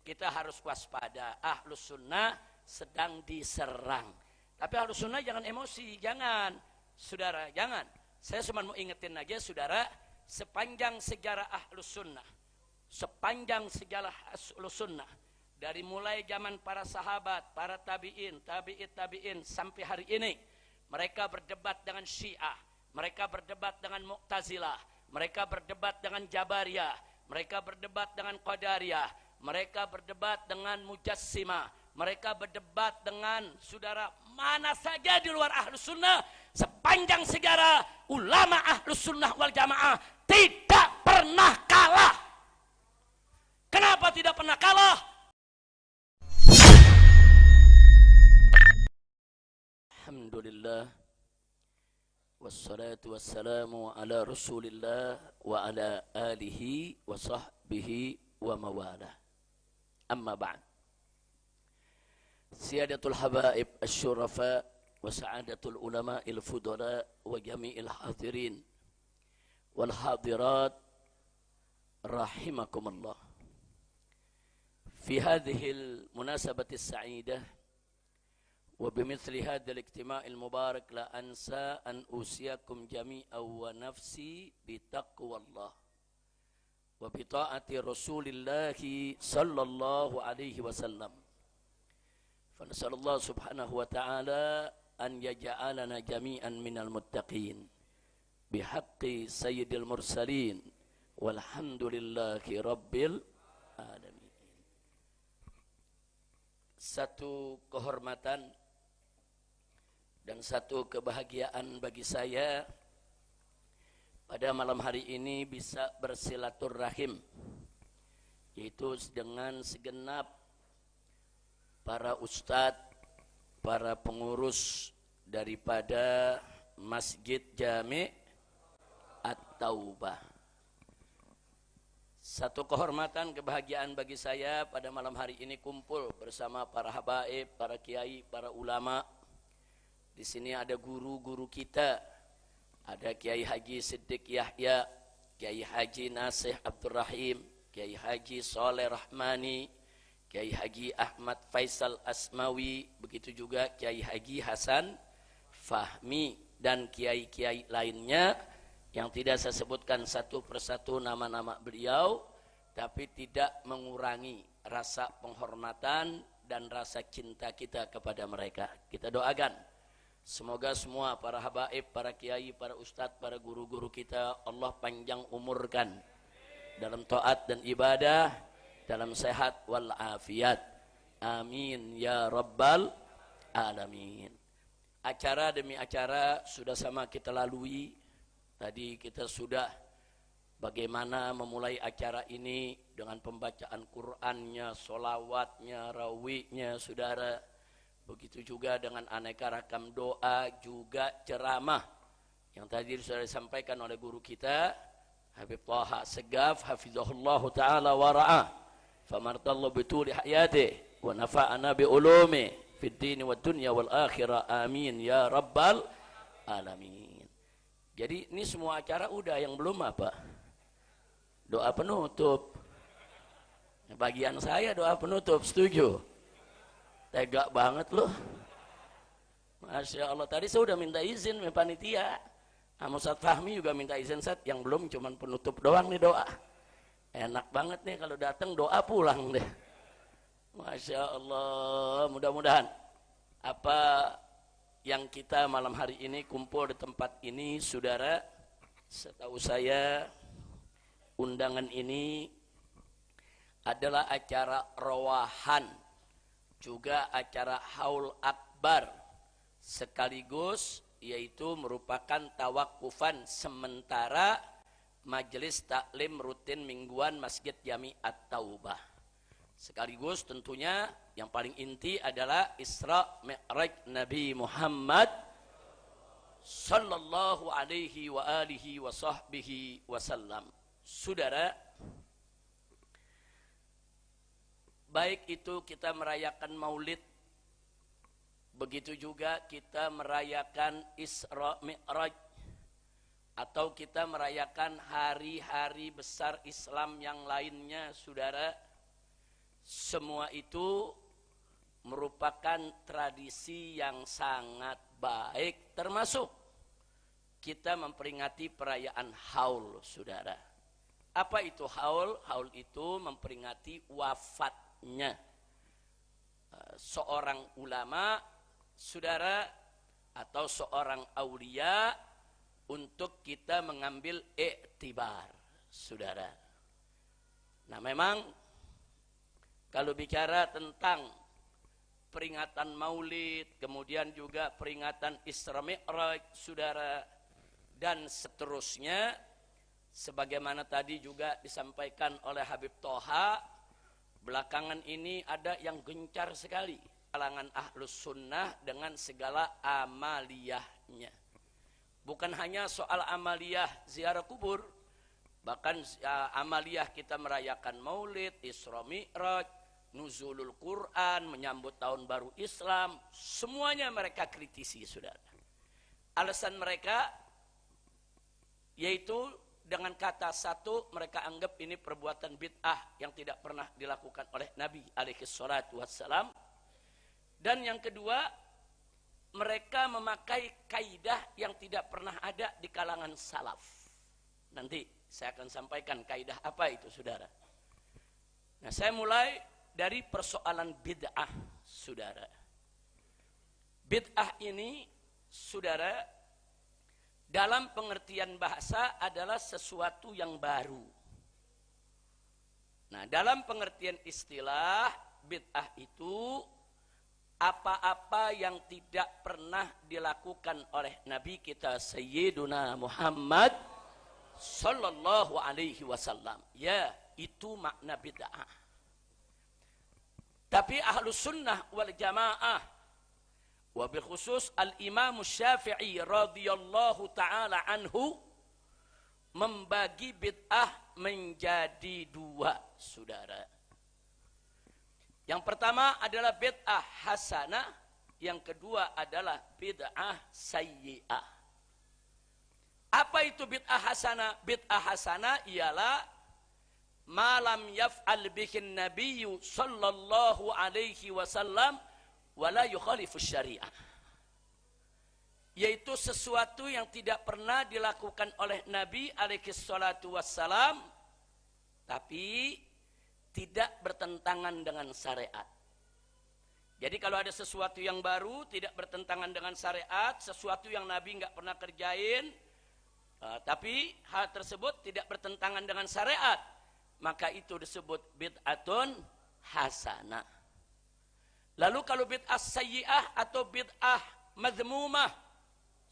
kita harus waspada. Ahlus sunnah sedang diserang. Tapi ahlus sunnah jangan emosi, jangan. Saudara, jangan. Saya cuma mau ingetin aja saudara, sepanjang sejarah ahlus sunnah, sepanjang sejarah ahlus sunnah, dari mulai zaman para sahabat, para tabi'in, tabi'in sampai hari ini, mereka berdebat dengan Syiah, mereka berdebat dengan Mu'tazilah, mereka berdebat dengan Jabariyah, mereka berdebat dengan Qadariyah, mereka berdebat dengan Mujassimah, mereka berdebat dengan saudara mana saja di luar ahlus sunnah. Sepanjang sejarah ulama ahlus sunnah wal jamaah tidak pernah kalah. Kenapa tidak pernah kalah? Alhamdulillah, wassalatu wassalamu ala rasulillah wa ala alihi wa sahbihi wa mawalah. Amma ba'd. Siyadatul habaib asyurafa wa sa'adatul ulama il-fudala wa jami'il hadirin wal hadirat rahimakumullah. Fi hadhil munasabati sa'idah wa bimithli hadzal ijtima'il mubarak la ansa an usiyakum jami'an wa nafsi bitaqwallah wa bita'ati rasulillahi sallallahu alaihi wasallam. Fa nasallallahu subhanahu wa ta'ala an yaj'alana jami'an minal muttaqin bihaqqi sayyidil mursalin walhamdulillahi rabbil alamin. Satu kehormatan dan satu kebahagiaan bagi saya pada malam hari ini bisa bersilaturahim, yaitu dengan segenap para ustadz, para pengurus daripada Masjid Jami' At-Taubah. Satu kehormatan, kebahagiaan bagi saya pada malam hari ini kumpul bersama para habaib, para kiai, para ulama. Di sini ada guru-guru kita. Ada Kiai Haji Siddiq Yahya, Kiai Haji Nasih Abdul Rahim, Kiai Haji Soleh Rahmani, Kiai Haji Ahmad Faisal Asmawi, begitu juga Kiai Haji Hasan Fahmi dan kiai-kiai lainnya yang tidak saya sebutkan satu persatu nama-nama beliau, tapi tidak mengurangi rasa penghormatan dan rasa cinta kita kepada mereka. Kita doakan semoga semua para habaib, para kiai, para ustadz, para guru-guru kita Allah panjang umurkan dalam taat dan ibadah, dalam sehat wal afiat. Amin ya rabbal alamin. Acara demi acara sudah sama kita lalui. Tadi kita sudah bagaimana memulai acara ini dengan pembacaan Qur'annya, solawatnya, rawinya, saudara. Begitu juga dengan aneka rakam doa, juga ceramah yang tadi sudah disampaikan oleh guru kita Habib Thaha Segaf hafizahullah ta'ala wa ra'ah. Famartallahu bituli hayati wa nafa'ana bi ulumi fid dini wad dunya wal akhirah. Amin ya rabbal alamin. Jadi ini semua acara udah, yang belum apa? Doa penutup. Bagian saya doa penutup, setuju? Tega banget loh. Masya Allah, tadi saya udah minta izin sama panitia. Ustadz Fahmi juga minta izin, Ustadz. Yang belum cuman penutup doang nih doa. Enak banget nih kalau datang doa pulang deh. Masya Allah, mudah-mudahan apa yang kita malam hari ini kumpul di tempat ini, saudara, setahu saya undangan ini adalah acara rawahan, juga acara haul akbar, sekaligus yaitu merupakan tawakufan sementara majelis taklim rutin mingguan Masjid Jami' At-Taubah. Sekaligus tentunya yang paling inti adalah Isra Mi'raj Nabi Muhammad sallallahu alaihi wa alihi wa sahbihi wasallam. Saudara, baik itu kita merayakan Maulid, begitu juga kita merayakan Isra Mi'raj, atau kita merayakan hari-hari besar Islam yang lainnya, saudara, semua itu merupakan tradisi yang sangat baik, termasuk kita memperingati perayaan Haul, saudara. Apa itu Haul? Haul itu memperingati wafatnya seorang ulama, saudara, atau seorang aulia, untuk kita mengambil iktibar, saudara. Nah, memang kalau bicara tentang peringatan Maulid, kemudian juga peringatan Isra Mi'raj, saudara, dan seterusnya, sebagaimana tadi juga disampaikan oleh Habib Toha, belakangan ini ada yang gencar sekali kalangan Ahlus Sunnah dengan segala amaliyahnya. Bukan hanya soal amaliyah ziarah kubur, bahkan amaliyah kita merayakan Maulid, Isra Mi'raj, Nuzulul Quran, menyambut tahun baru Islam, semuanya mereka kritisi, saudara. Alasan mereka yaitu dengan kata satu, mereka anggap ini perbuatan bid'ah yang tidak pernah dilakukan oleh Nabi alaihi salatu wassalam. Dan yang kedua, mereka memakai kaidah yang tidak pernah ada di kalangan salaf. Nanti saya akan sampaikan kaidah apa itu, saudara. Nah, saya mulai dari persoalan bid'ah, saudara. Bid'ah ini, saudara, dalam pengertian bahasa adalah sesuatu yang baru. Nah, dalam pengertian istilah, bid'ah itu apa-apa yang tidak pernah dilakukan oleh Nabi kita Sayyiduna Muhammad sallallahu alaihi wasallam. Ya, itu makna bid'ah. Tapi Ahlus Sunnah wal Jamaah, wabil khusus Al-Imam Syafi'i radhiyallahu ta'ala anhu, membagi bid'ah menjadi dua, saudara. Yang pertama adalah bid'ah hasanah, yang kedua adalah bid'ah sayyi'ah. Apa itu bid'ah hasanah? Bid'ah hasanah ialah malam yaf'al bihin nabiyyu sallallahu alaihi wasallam wala yukhalifus syariah, yaitu sesuatu yang tidak pernah dilakukan oleh Nabi alaihi salatu wassalam, tapi tidak bertentangan dengan syariat. Jadi kalau ada sesuatu yang baru tidak bertentangan dengan syariat, sesuatu yang Nabi nggak pernah kerjain, tapi hal tersebut tidak bertentangan dengan syariat, maka itu disebut bid'atun hasanah. Lalu kalau bid'ah sayyi'ah atau bid'ah mazmumah,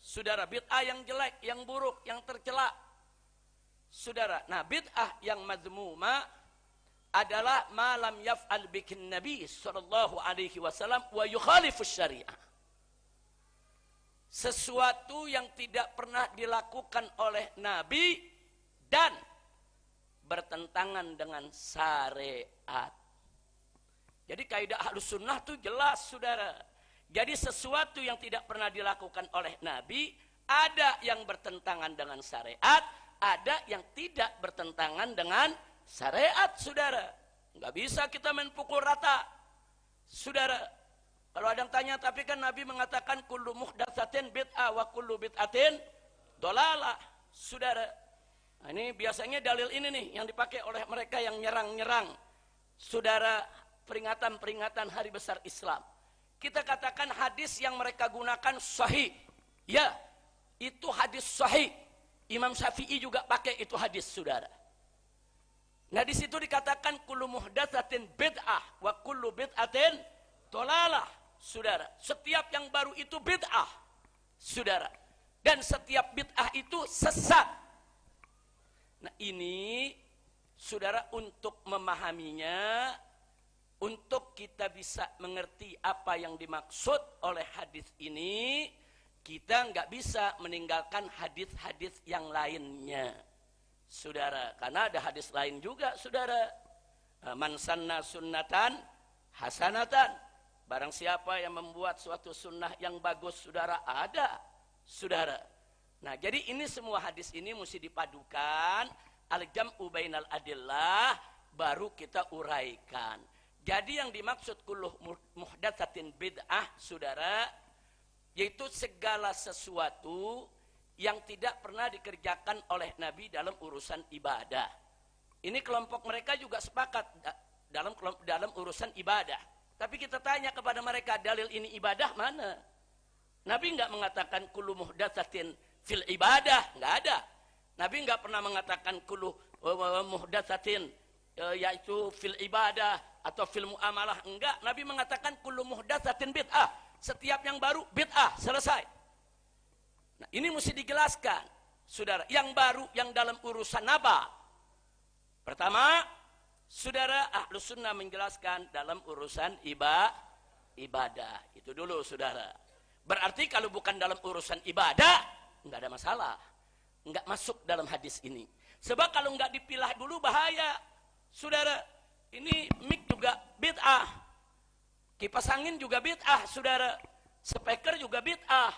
saudara, bid'ah yang jelek, yang buruk, yang tercela, saudara. Nah, bid'ah yang mazmumah adalah malam yaf'al bikin Nabi sallallahu alaihi wasallam wa yukhalifus syariah. Sesuatu yang tidak pernah dilakukan oleh Nabi dan bertentangan dengan syariat. Jadi kaidah Ahlus Sunnah itu jelas, saudara. Jadi sesuatu yang tidak pernah dilakukan oleh Nabi, ada yang bertentangan dengan syariat, ada yang tidak bertentangan dengan syariat, saudara. Nggak bisa kita main pukul rata, saudara. Kalau ada yang tanya, tapi kan Nabi mengatakan kullu muhdatsatin bid'ah wa kullu bid'atin dolalah, saudara. Nah, ini biasanya dalil ini nih yang dipakai oleh mereka yang nyerang-nyerang, saudara, peringatan-peringatan hari besar Islam. Kita katakan hadis yang mereka gunakan sahih. Ya, itu hadis sahih. Imam Syafi'i juga pakai itu hadis, saudara. Nah, di situ dikatakan kullu muhdatsatin bid'ah wa kullu bid'atin dolalah, saudara. Setiap yang baru itu bid'ah, saudara. Dan setiap bid'ah itu sesat. Nah, ini, saudara, untuk memahaminya, untuk kita bisa mengerti apa yang dimaksud oleh hadis ini, kita nggak bisa meninggalkan hadis-hadis yang lainnya, saudara. Karena ada hadis lain juga, saudara. Man sanna sunnatan hasanatan. Barang siapa yang membuat suatu sunnah yang bagus, saudara, ada, saudara. Nah, jadi ini semua hadis ini mesti dipadukan, al-jam'u bainal adillah, baru kita uraikan. Jadi yang dimaksud kullu muhdatsatin bid'ah, saudara, yaitu segala sesuatu yang tidak pernah dikerjakan oleh Nabi dalam urusan ibadah. Ini kelompok mereka juga sepakat dalam urusan ibadah. Tapi kita tanya kepada mereka, dalil ini ibadah mana? Nabi enggak mengatakan kullu muhdatsatin fil ibadah, enggak ada. Nabi enggak pernah mengatakan kullu muhdatsatin yaitu fil ibadah atau fil muamalah, enggak. Nabi mengatakan kullu muhdatsatin bid'ah. Setiap yang baru bid'ah, selesai. Nah, ini mesti dijelaskan, saudara. Yang baru yang dalam urusan apa? Pertama, saudara, Ahlus Sunnah menjelaskan dalam urusan ibadah. Itu dulu, saudara. Berarti kalau bukan dalam urusan ibadah, enggak ada masalah. Enggak masuk dalam hadis ini. Sebab kalau enggak dipilah dulu bahaya. Saudara, ini mic juga bid'ah. Kipas angin juga bid'ah, saudara. Speaker juga bid'ah.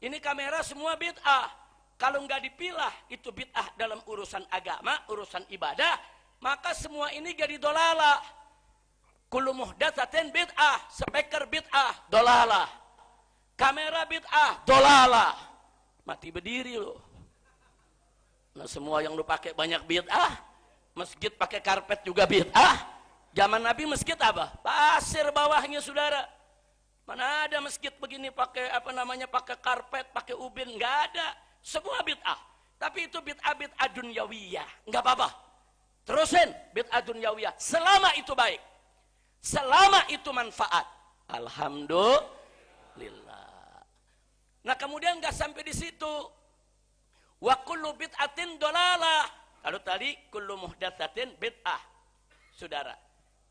Ini kamera semua bid'ah. Kalau enggak dipilah itu bid'ah dalam urusan agama, urusan ibadah, maka semua ini jadi dolalah. Kullu muhdatsatin bid'ah, speaker bid'ah, dolalah. Kamera bid'ah, dolalah. Mati berdiri loh. Nah, semua yang lu pakai banyak bid'ah. Masjid pakai karpet juga bid'ah. Zaman Nabi masjid apa? Pasir bawahnya, saudara. Mana ada masjid begini pakai pakai karpet, pakai ubin, enggak ada. Semua bid'ah. Tapi itu bid'ah dunyawiyah. Enggak apa-apa. Terusin bid'ah dunyawiyah selama itu baik. Selama itu manfaat. Alhamdulillah. Nah, kemudian enggak sampai di situ. Wa kullu bid'atin dolalah. Kalau tadi kullu muhdatsatin bid'ah, saudara.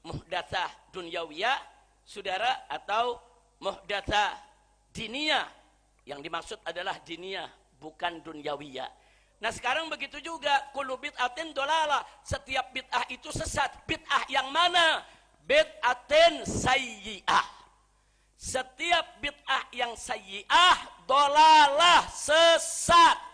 Muhdatsah dunyawiyah, saudara, atau muhdatsah diniyah. Yang dimaksud adalah diniyah, bukan dunyawiyah. Nah, sekarang begitu juga kullu bid'atin dolalah. Setiap bid'ah itu sesat. Bid'ah yang mana? Bid'atin sayyi'ah. Setiap bid'ah yang sayyi'ah dolalah, sesat.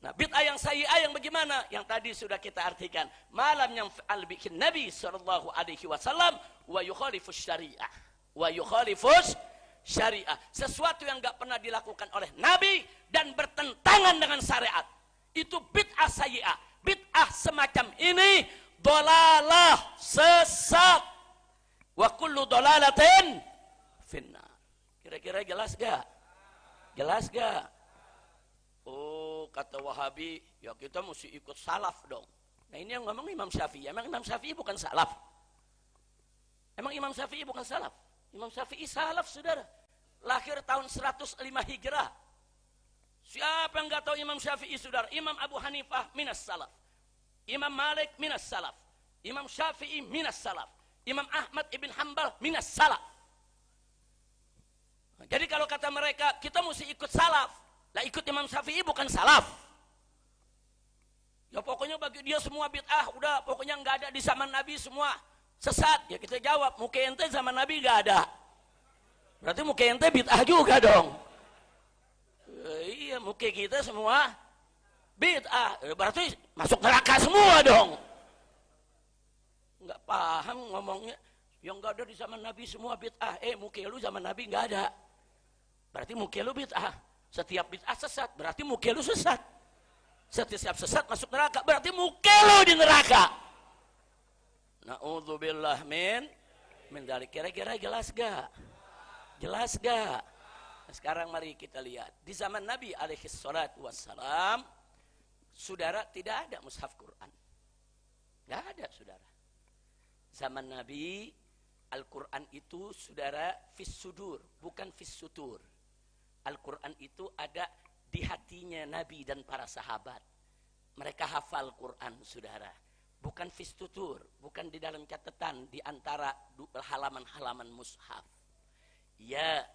Nah, bid'ah yang sayyi'ah yang bagaimana? Yang tadi sudah kita artikan. Malam yang fa'al bikin Nabi sallallahu alaihi wasallam wa yukhalifus syariah. Wa yukhalifus syariah. Sesuatu yang enggak pernah dilakukan oleh Nabi dan bertentangan dengan syariat. Itu bid'ah sayyi'ah. Bid'ah semacam ini dolalah, sesat. Wa kullu dolalatin finnar. Kira-kira jelas gak? Jelas gak? Oh, kata Wahabi, ya kita mesti ikut salaf dong. Nah, ini yang ngomong Imam Syafi'i. Emang Imam Syafi'i bukan salaf? Emang Imam Syafi'i bukan salaf? Imam Syafi'i salaf, saudara. Lahir tahun 105 Hijrah. Siapa yang enggak tahu Imam Syafi'i, saudara? Imam Abu Hanifah minas salaf. Imam Malik minas salaf. Imam Syafi'i minas salaf. Imam Ahmad ibn Hanbal minas salaf. Nah, jadi kalau kata mereka, kita mesti ikut salaf. Lah, ikut Imam Syafi'i bukan salaf. Ya pokoknya bagi dia semua bid'ah, udah pokoknya enggak ada di zaman Nabi, semua sesat. Ya kita jawab, muka ente zaman Nabi enggak ada. Berarti muka ente bid'ah juga dong. Iya, muka kita semua bid'ah. Berarti masuk neraka semua dong. Enggak paham ngomongnya. Yang enggak ada di zaman Nabi semua bid'ah. Muka lu zaman Nabi enggak ada. Berarti muka lu bid'ah. Setiap bid'ah sesat, berarti muka lu sesat. Setiap sesat masuk neraka, berarti muka lu di neraka. Na'udzubillah min dzalik. Kira-kira jelas gak? Jelas gak? Nah, sekarang mari kita lihat. Di zaman Nabi alaihi salatu wassalam, saudara, tidak ada mushaf Quran. Gak ada, saudara. Zaman Nabi, Al-Quran itu, saudara, fis sudur, bukan fis sutur. Al-Quran itu ada di hatinya Nabi dan para sahabat. Mereka hafal Quran, saudara. Bukan fis tutur, bukan di dalam catatan di antara halaman-halaman mushaf. Ya,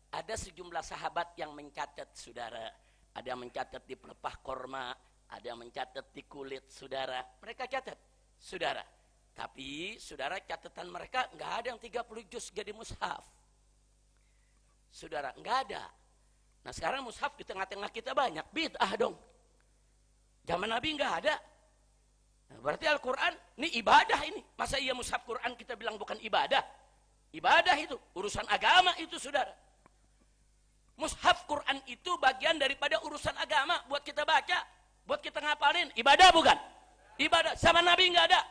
ada sejumlah sahabat yang mencatat, saudara. Ada yang mencatat di pelepah korma, ada yang mencatat di kulit, saudara. Mereka catat, saudara. Tapi, saudara, catatan mereka nggak ada yang 30 juz jadi mushaf. Saudara, nggak ada. Nah, sekarang mushaf di tengah-tengah kita banyak, bid'ah dong. Zaman Nabi enggak ada. Nah, berarti Al-Quran ini ibadah ini. Masa iya mushaf Quran kita bilang bukan ibadah? Ibadah itu, urusan agama itu saudara. Mushaf Quran itu bagian daripada urusan agama. Buat kita baca, buat kita ngapalin. Ibadah bukan? Ibadah. Zaman Nabi nggak ada.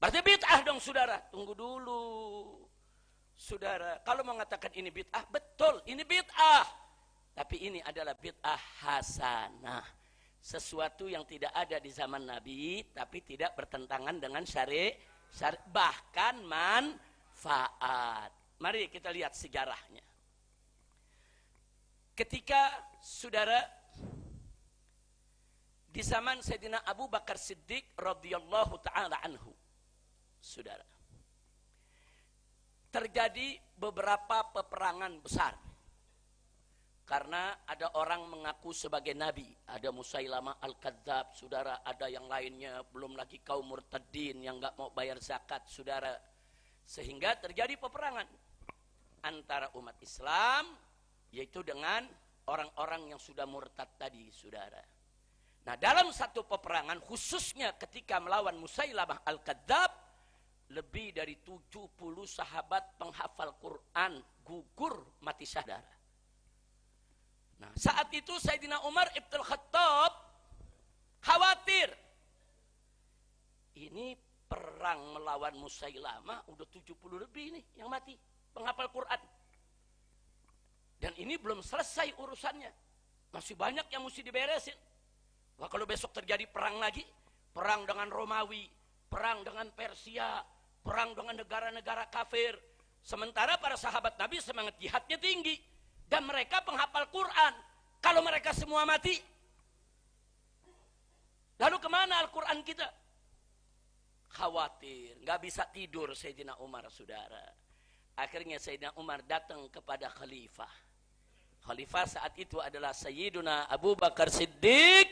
Berarti bid'ah dong saudara. Tunggu dulu. Saudara, kalau mengatakan ini bid'ah, betul, ini bid'ah. Tapi ini adalah bid'ah hasanah. Sesuatu yang tidak ada di zaman Nabi, tapi tidak bertentangan dengan syari, bahkan manfaat. Mari kita lihat sejarahnya. Ketika saudara di zaman Sayyidina Abu Bakar Siddiq radhiyallahu taala anhu, saudara, terjadi beberapa peperangan besar. Karena ada orang mengaku sebagai nabi, ada Musailamah Al-Kadzab, saudara, ada yang lainnya, belum lagi kaum murtadin yang enggak mau bayar zakat, saudara. Sehingga terjadi peperangan antara umat Islam yaitu dengan orang-orang yang sudah murtad tadi, saudara. Nah, dalam satu peperangan khususnya ketika melawan Musailamah Al-Kadzab, lebih dari 70 sahabat penghafal Quran gugur mati syahada. Nah, saat itu Sayyidina Umar Ibn Khattab khawatir. Ini perang melawan Musailamah udah 70 lebih nih yang mati penghafal Quran. Dan ini belum selesai urusannya. Masih banyak yang mesti diberesin. Wah, kalau besok terjadi perang lagi, perang dengan Romawi, perang dengan Persia, perang dengan negara-negara kafir. Sementara para sahabat Nabi semangat jihadnya tinggi. Dan mereka penghafal Quran. Kalau mereka semua mati, lalu kemana Al-Quran kita? Khawatir, nggak bisa tidur Sayyidina Umar, saudara. Akhirnya Sayyidina Umar datang kepada khalifah. Khalifah saat itu adalah Sayyiduna Abu Bakar Siddiq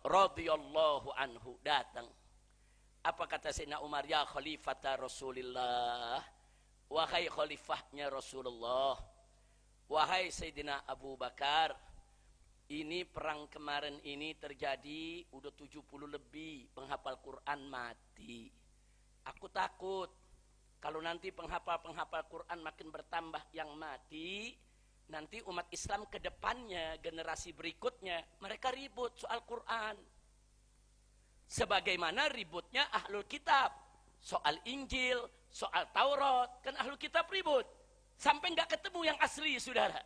radhiyallahu anhu, datang. Apa kata Sayyidina Umar? Ya khalifata Rasulillah, wahai khalifahnya Rasulullah, wahai Sayyidina Abu Bakar, ini perang kemarin ini terjadi udah 70 lebih penghafal Quran mati. Aku takut kalau nanti penghafal Quran makin bertambah yang mati, nanti umat Islam ke depannya, generasi berikutnya, mereka ribut soal Quran. Sebagaimana ributnya Ahlul Kitab. Soal Injil, soal Taurat, kan Ahlul Kitab ribut. Sampai nggak ketemu yang asli, saudara.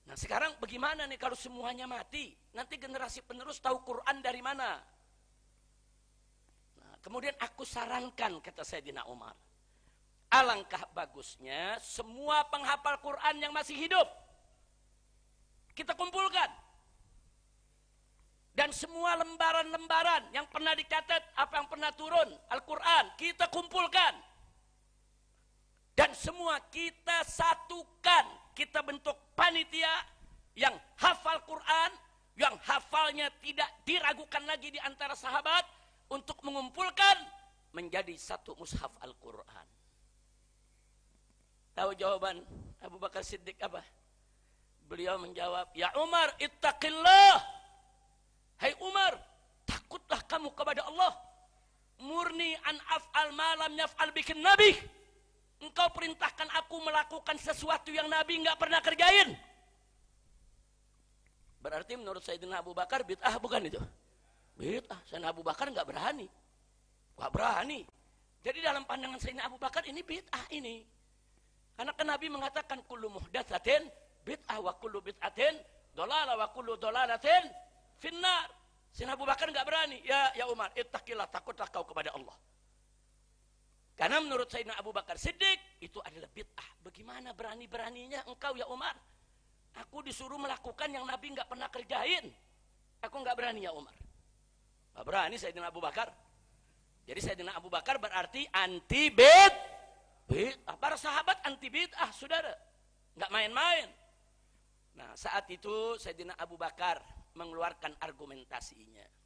Nah sekarang bagaimana nih kalau semuanya mati? Nanti generasi penerus tahu Quran dari mana? Nah, kemudian aku sarankan, kata Sayyidina Umar, alangkah bagusnya semua penghafal Quran yang masih hidup kita kumpulkan. Dan semua lembaran-lembaran yang pernah dicatat, apa yang pernah turun Al-Quran, kita kumpulkan. Dan semua kita satukan, kita bentuk panitia yang hafal Quran, yang hafalnya tidak diragukan lagi di antara sahabat, untuk mengumpulkan menjadi satu mushaf Al-Quran. Tahu jawaban Abu Bakar Siddiq apa? Beliau menjawab, ya Umar, ittaqillah. Hai Umar, takutlah kamu kepada Allah. Murni an af'al ma lam yaf'al bikin Nabi. Engkau perintahkan aku melakukan sesuatu yang Nabi enggak pernah kerjain. Berarti menurut Sayyidina Abu Bakar bid'ah bukan itu? Bid'ah. Sayyidina Abu Bakar enggak berani. Enggak berani. Jadi dalam pandangan Sayyidina Abu Bakar ini bid'ah ini. Karena kan Nabi mengatakan kullu muhdatsatin bid'ah wa kullu bid'atin dhalalah wa kullu dhalalatin finnar. Sayyidina Abu Bakar enggak berani. Ya Umar, ittaqillah, takutlah kau kepada Allah. Karena menurut Sayyidina Abu Bakar Siddiq itu adalah bid'ah. Bagaimana berani-beraninya engkau ya Umar? Aku disuruh melakukan yang Nabi enggak pernah kerjain. Aku enggak berani ya Umar. Enggak berani Sayyidina Abu Bakar. Jadi Sayyidina Abu Bakar berarti anti bid'ah. Para sahabat anti bid'ah, saudara. Enggak main-main. Nah, saat itu Sayyidina Abu Bakar mengeluarkan argumentasinya.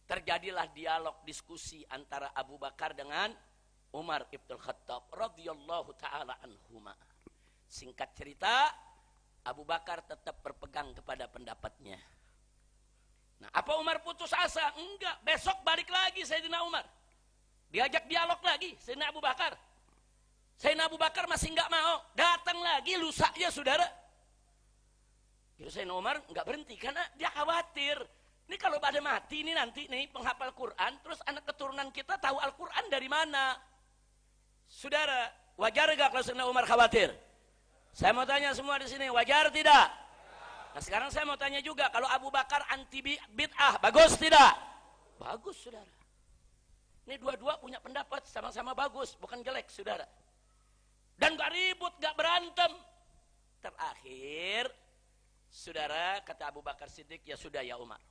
Terjadilah dialog diskusi antara Abu Bakar dengan Umar Ibn Khattab radhiyallahu taala anhuma. Singkat cerita, Abu Bakar tetap berpegang kepada pendapatnya. Nah, apa Umar putus asa? Enggak, besok balik lagi Sayyidina Umar. Diajak dialog lagi Sayyidina Abu Bakar. Sayyidina Abu Bakar masih enggak mau. Datang lagi lusanya saudara. Itu Sayyidina Umar enggak berhenti karena dia khawatir. Ini kalau pada mati ini nanti nih penghafal Quran, terus anak keturunan kita tahu Al-Quran dari mana? Saudara, wajar gak kalau Sayyidina Umar khawatir? Saya mau tanya semua di sini, wajar tidak? Nah sekarang saya mau tanya juga, kalau Abu Bakar anti bid'ah, bagus tidak? Bagus saudara. Ini dua-dua punya pendapat sama-sama bagus, bukan jelek saudara. Dan gak ribut, gak berantem. Terakhir, saudara kata Abu Bakar Siddiq, ya sudah ya Umar.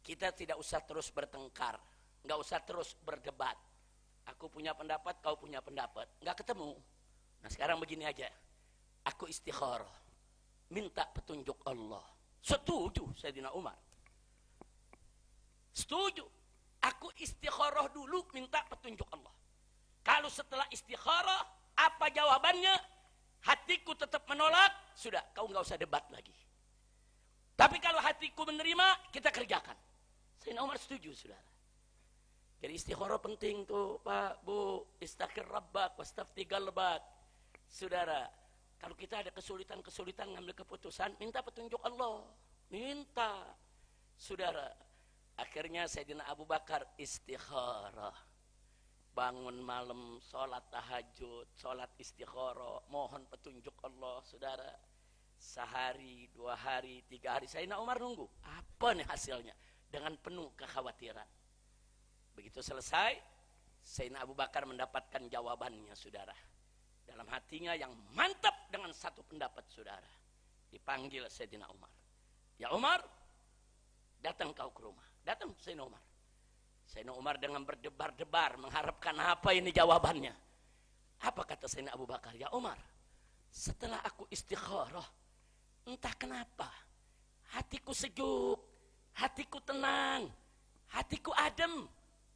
Kita tidak usah terus bertengkar, nggak usah terus berdebat. Aku punya pendapat, kau punya pendapat, nggak ketemu. Nah sekarang begini aja, aku istikharah, minta petunjuk Allah. Setuju Sayyidina Umar, setuju. Aku istikharah dulu, minta petunjuk Allah. Kalau setelah istikharah, apa jawabannya? Hatiku tetap menolak, sudah, kau nggak usah debat lagi. Tapi kalau hatiku menerima, kita kerjakan. Sayyidina Umar setuju, saudara. Jadi istikharah penting tuh, Pak, Bu. Istaghfir rabbak, wastafti galbak. Saudara, kalau kita ada kesulitan-kesulitan ngambil keputusan, minta petunjuk Allah. Minta. Saudara, akhirnya Sayyidina Abu Bakar istikharah. Bangun malam, sholat tahajud, sholat istikharah, mohon petunjuk Allah, saudara. Sehari, 2 hari, 3 hari, Sayyidina Umar nunggu. Apa nih hasilnya? Dengan penuh kekhawatiran. Begitu selesai, Sayyidina Abu Bakar mendapatkan jawabannya, saudara. Dalam hatinya yang mantap dengan satu pendapat, saudara. Dipanggil Sayyidina Umar. Ya Umar, datang kau ke rumah. Datang Sayyidina Umar. Sayyidina Umar dengan berdebar-debar mengharapkan apa ini jawabannya. Apa kata Sayyidina Abu Bakar? Ya Umar, setelah aku istikharah, entah kenapa hatiku sejuk, hatiku tenang, hatiku adem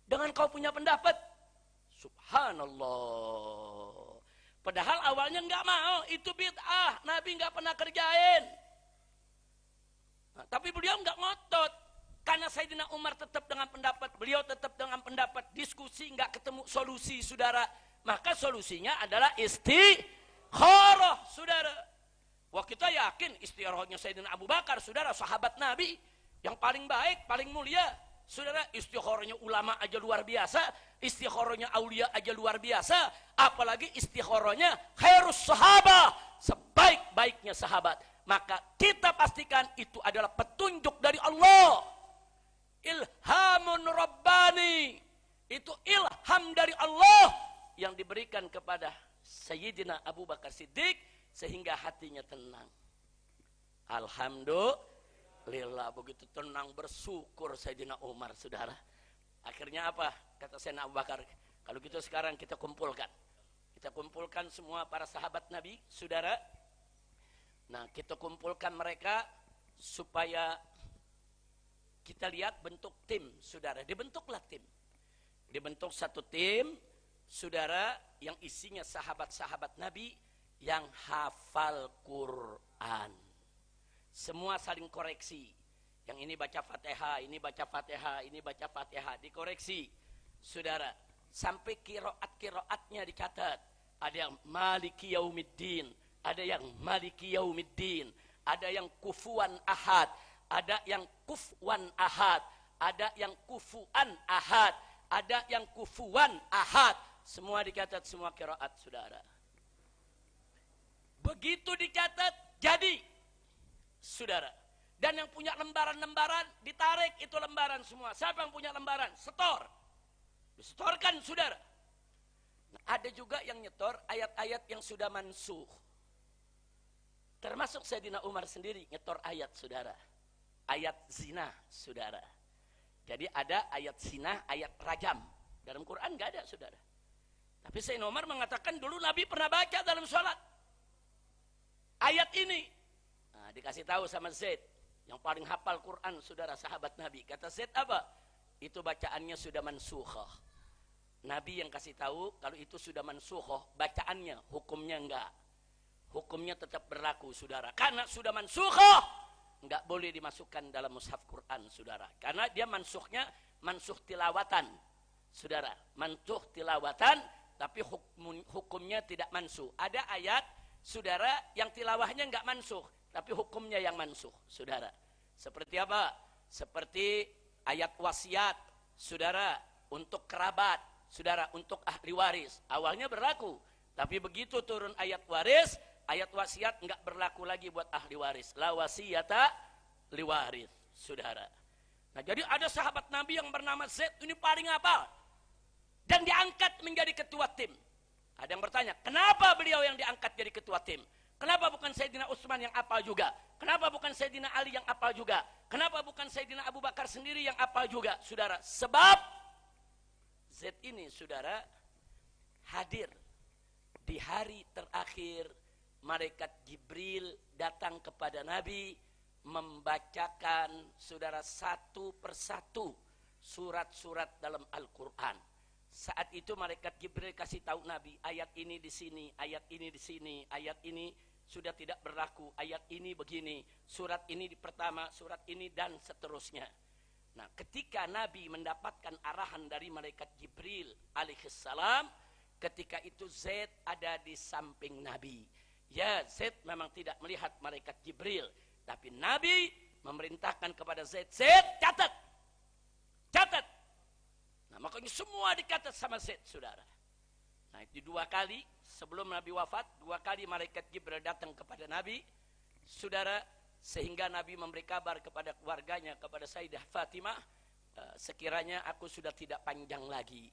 dengan kau punya pendapat. Subhanallah. Padahal awalnya enggak mau, itu bid'ah, Nabi enggak pernah kerjain. Nah, tapi beliau enggak ngotot. Karena Sayyidina Umar tetap dengan pendapat, beliau tetap dengan pendapat, diskusi enggak ketemu solusi, saudara. Maka solusinya adalah istikharah, saudara. Wah, kita yakin istikharahnya Sayyidina Abu Bakar, saudara, sahabat Nabi yang paling baik, paling mulia. Saudara, istikharahnya ulama aja luar biasa, istikharahnya aulia aja luar biasa, apalagi istikharahnya khairus sahabah, sebaik-baiknya sahabat. Maka kita pastikan itu adalah petunjuk dari Allah. Ilhamun Rabbani, itu ilham dari Allah yang diberikan kepada Sayyidina Abu Bakar Siddiq sehingga hatinya tenang. Alhamdulillah, begitu tenang bersyukur Sayyidina Umar, saudara. Akhirnya apa? Kata Sayyidina Abu Bakar, kalau gitu sekarang kita kumpulkan. Kita kumpulkan semua para sahabat Nabi, saudara. Nah, kita kumpulkan mereka supaya kita lihat bentuk tim, saudara. Dibentuklah tim. Dibentuk satu tim, saudara, yang isinya sahabat-sahabat Nabi yang hafal Quran. Semua saling koreksi. Yang ini baca Fatihah, ini baca Fatihah, ini baca Fatihah, dikoreksi. Saudara, sampai kiroat-kiroatnya dicatat. Ada yang Maliki Yaumiddin, ada yang Maliki Yaumiddin, ada yang kufuan ahad, ada yang kufwan ahad, ada yang kufuan ahad, ada yang kufuan ahad. Semua dicatat, semua qiraat, saudara. Begitu dicatat, jadi, saudara. Dan yang punya lembaran-lembaran, ditarik itu lembaran semua. Siapa yang punya lembaran? Setor. Disetorkan, saudara. Nah, ada juga yang nyetor ayat-ayat yang sudah mansuh. Termasuk Sayyidina Umar sendiri nyetor ayat, saudara. Ayat zina, saudara. Jadi ada ayat zina, ayat rajam. Dalam Quran nggak ada, saudara. Tapi Sayyidina Umar mengatakan dulu Nabi pernah baca dalam sholat ayat ini. Nah, dikasih tahu sama Zaid, yang paling hafal Quran, saudara, sahabat Nabi. Kata Zaid apa? Itu bacaannya sudah mansukhah. Nabi yang kasih tahu kalau itu sudah mansukhah, bacaannya, hukumnya enggak. Hukumnya tetap berlaku, saudara. Karena sudah mansukhah, nggak boleh dimasukkan dalam mushaf Quran, saudara. Karena dia mansuhnya mansuh tilawatan, saudara. Mansuh tilawatan, tapi hukumnya tidak mansuh. Ada ayat, saudara, yang tilawahnya nggak mansuh, tapi hukumnya yang mansuh, saudara. Seperti apa? Seperti ayat wasiat, saudara, untuk kerabat, saudara, untuk ahli waris. Awalnya berlaku, tapi begitu turun ayat waris, ayat wasiat enggak berlaku lagi buat ahli waris. La wasiyata liwaris, saudara. Nah, jadi ada sahabat Nabi yang bernama Zaid, ini paling hafal dan diangkat menjadi ketua tim. Ada yang bertanya, kenapa beliau yang diangkat jadi ketua tim? Kenapa bukan Sayyidina Utsman yang hafal juga? Kenapa bukan Sayyidina Ali yang hafal juga? Kenapa bukan Sayyidina Abu Bakar sendiri yang hafal juga, saudara? Sebab Zaid ini, saudara, hadir di hari terakhir malaikat Jibril datang kepada Nabi membacakan, saudara, satu persatu surat-surat dalam Al-Quran. Saat itu malaikat Jibril kasih tahu Nabi, ayat ini di sini, ayat ini di sini, ayat ini sudah tidak berlaku, ayat ini begini, surat ini di pertama, surat ini, dan seterusnya. Nah, ketika Nabi mendapatkan arahan dari malaikat Jibril alaihissalam, ketika itu Zaid ada di samping Nabi. Ya, Zaid memang tidak melihat malaikat Jibril, tapi Nabi memerintahkan kepada Zaid, Zaid, catat. Catat. Nah, makanya semua dicatat sama Zaid, saudara. Nah, itu 2 kali sebelum Nabi wafat, 2 kali malaikat Jibril datang kepada Nabi, saudara, sehingga Nabi memberi kabar kepada keluarganya, kepada Sayyidah Fatimah, sekiranya aku sudah tidak panjang lagi,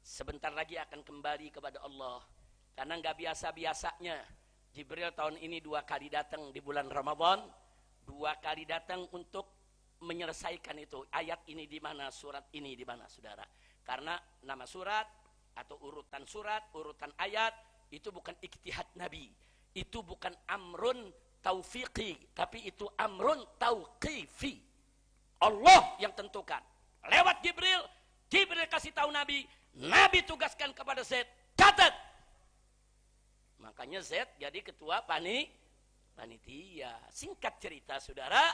sebentar lagi akan kembali kepada Allah. Karena nggak biasa-biasanya Jibril tahun ini 2 kali datang di bulan Ramadan, 2 kali datang untuk menyelesaikan itu. Ayat ini di mana, surat ini di mana, saudara. Karena nama surat atau urutan surat, urutan ayat itu bukan ijtihad Nabi. Itu bukan amrun taufiqi, tapi itu amrun tauqifi. Allah yang tentukan. Lewat Jibril, Jibril kasih tahu Nabi, Nabi tugaskan kepada Zaid, catat. Makanya Zaid jadi ketua panitia. Singkat cerita, saudara,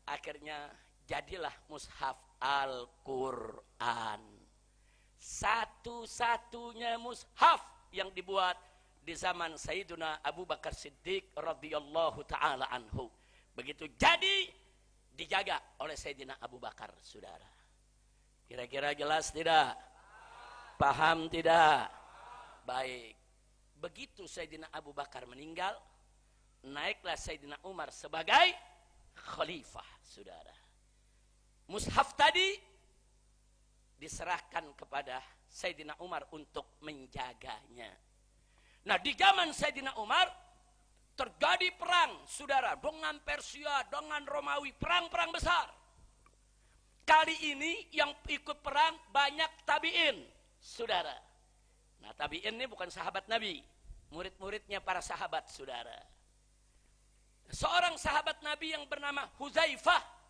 akhirnya jadilah mushaf Al-Quran. Satu-satunya mushaf yang dibuat di zaman Sayyiduna Abu Bakar Siddiq radhiyallahu ta'ala anhu. Begitu jadi, dijaga oleh Sayyidina Abu Bakar, saudara. Kira-kira jelas tidak? Paham tidak? Baik. Begitu Sayyidina Abu Bakar meninggal, naiklah Sayyidina Umar sebagai khalifah, saudara. Mushaf tadi diserahkan kepada Sayyidina Umar untuk menjaganya. Nah, di zaman Sayyidina Umar terjadi perang, saudara, dengan Persia, dengan Romawi, perang-perang besar. Kali ini yang ikut perang banyak tabi'in, saudara. Nah, tabi'in ini bukan sahabat Nabi, murid-muridnya para sahabat, saudara. Seorang sahabat Nabi yang bernama Huzaifah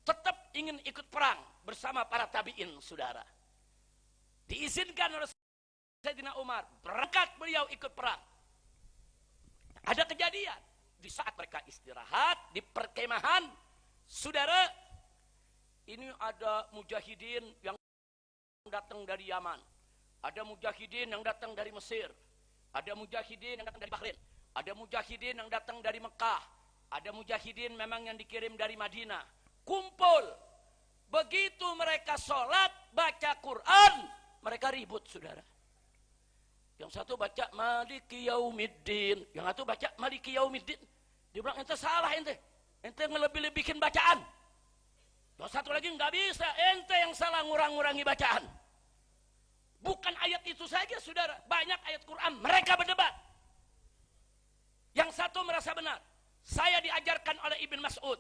tetap ingin ikut perang bersama para tabi'in, saudara. Diizinkan oleh Sayyidina Umar, berangkat beliau ikut perang. Ada kejadian di saat mereka istirahat di perkemahan, saudara, ini ada mujahidin yang datang dari Yaman, ada mujahidin yang datang dari Mesir, ada mujahidin yang datang dari Bahrain, ada mujahidin yang datang dari Mekah, ada mujahidin memang yang dikirim dari Madinah. Kumpul. Begitu mereka sholat, baca Quran, mereka ribut, saudara. Yang satu baca Maliki Yaumiddin, yang satu baca Maliki Yaumiddin. Dia bilang, ente salah ente ngelebih-lebihin bacaan. Yang satu lagi nggak bisa, ente yang salah ngurang-ngurangi bacaan. Bukan ayat itu saja, saudara, banyak ayat Quran mereka berdebat. Yang satu merasa benar, saya diajarkan oleh Ibn Mas'ud.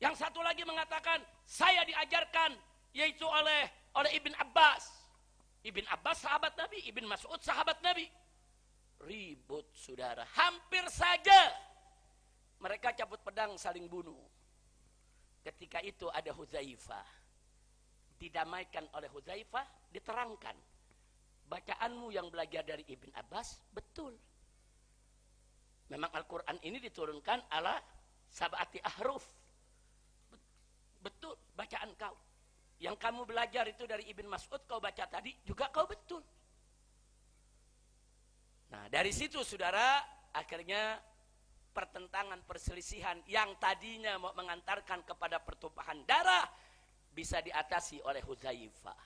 Yang satu lagi mengatakan, saya diajarkan yaitu oleh Ibn Abbas. Ibn Abbas sahabat Nabi, Ibn Mas'ud sahabat Nabi. Ribut, saudara. Hampir saja mereka cabut pedang saling bunuh. Ketika itu ada Huzaifah. Didamaikan oleh Huzaifah, diterangkan. Bacaanmu yang belajar dari Ibn Abbas, betul. Memang Al-Quran ini diturunkan ala sab'ati ahruf. Betul bacaan kau. Yang kamu belajar itu dari Ibn Mas'ud, kau baca tadi juga kau betul. Nah, dari situ saudara, akhirnya pertentangan, perselisihan yang tadinya mau mengantarkan kepada pertumpahan darah bisa diatasi oleh Hudzaifah.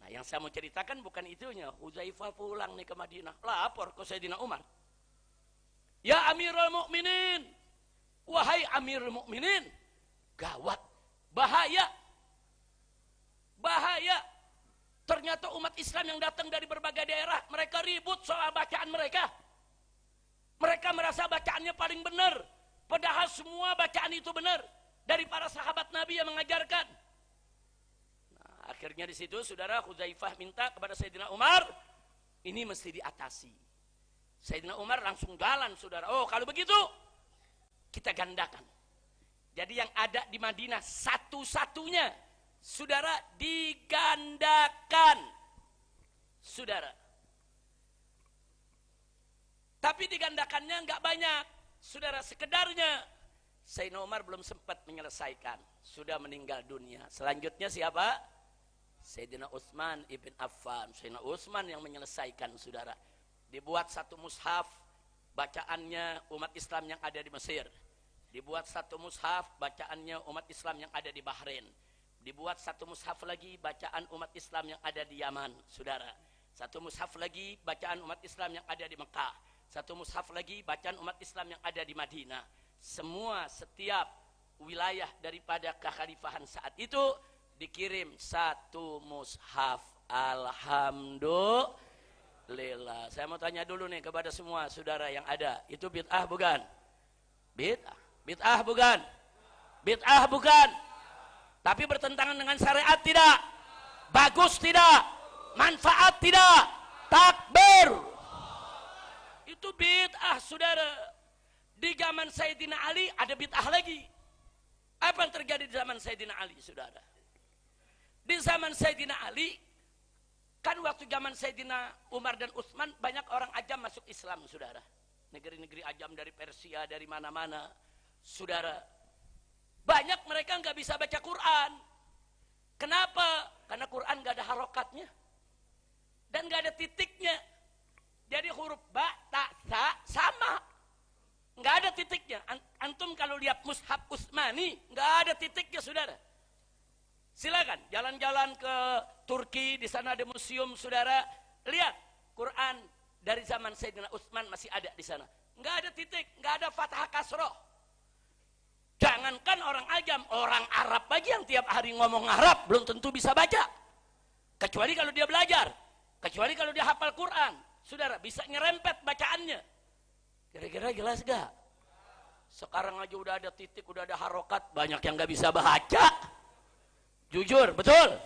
Nah, yang saya mau ceritakan bukan itunya. Hudzaifah pulang nih ke Madinah, lapor ke Sayyidina Umar. Ya Amirul Mukminin, wahai Amirul Mukminin, gawat, bahaya. Bahaya. Ternyata umat Islam yang datang dari berbagai daerah, mereka ribut soal bacaan mereka. Mereka merasa bacaannya paling benar, padahal semua bacaan itu benar dari para sahabat Nabi yang mengajarkan. Nah, akhirnya di situ saudara, Hudzaifah minta kepada Sayyidina Umar, ini mesti diatasi. Sayyidina Umar langsung jalan saudara. Oh, kalau begitu kita gandakan. Jadi yang ada di Madinah satu-satunya saudara digandakan. Saudara. Tapi digandakannya enggak banyak. Saudara, sekedarnya. Sayyidina Umar belum sempat menyelesaikan. Sudah meninggal dunia. Selanjutnya siapa? Sayyidina Utsman ibn Affan. Sayyidina Utsman yang menyelesaikan saudara. Dibuat satu mushaf bacaannya umat Islam yang ada di Mesir. Dibuat satu mushaf bacaannya umat Islam yang ada di Bahrain. Dibuat satu mushaf lagi bacaan umat Islam yang ada di Yaman, saudara. Satu mushaf lagi bacaan umat Islam yang ada di Mekah. Satu mushaf lagi bacaan umat Islam yang ada di Madinah. Semua setiap wilayah daripada kekhalifahan saat itu dikirim satu mushaf. Alhamdulillah. Saya mau tanya dulu nih kepada semua saudara yang ada, itu bid'ah bukan? Bid'ah. Bid'ah bukan? Bid'ah bukan? Tapi bertentangan dengan syariat tidak? Bagus tidak? Manfaat tidak? Takbir. Itu bid'ah saudara. Di zaman Sayyidina Ali ada bid'ah lagi. Apa yang terjadi di zaman Sayyidina Ali saudara? Di zaman Sayyidina Ali, kan waktu zaman Sayyidina Umar dan Utsman banyak orang ajam masuk Islam saudara. Negeri-negeri ajam dari Persia, dari mana-mana saudara. Banyak mereka nggak bisa baca Quran. Kenapa? Karena Quran nggak ada harokatnya dan nggak ada titiknya. Jadi huruf ba, ta, sa sama, nggak ada titiknya. Antum kalau lihat mushaf Utsmani nggak ada titiknya saudara. Silakan jalan-jalan ke Turki, di sana ada museum saudara. Lihat Quran dari zaman Sayyidina Utsman masih ada di sana. Nggak ada titik, nggak ada fathah kasroh. Jangankan orang ajam, orang Arab aja yang tiap hari ngomong Arab belum tentu bisa baca. Kecuali kalau dia belajar, kecuali kalau dia hafal Quran, saudara bisa nyerempet bacaannya. Kira-kira jelas gak? Sekarang aja udah ada titik, udah ada harokat, banyak yang nggak bisa baca. Jujur, betul?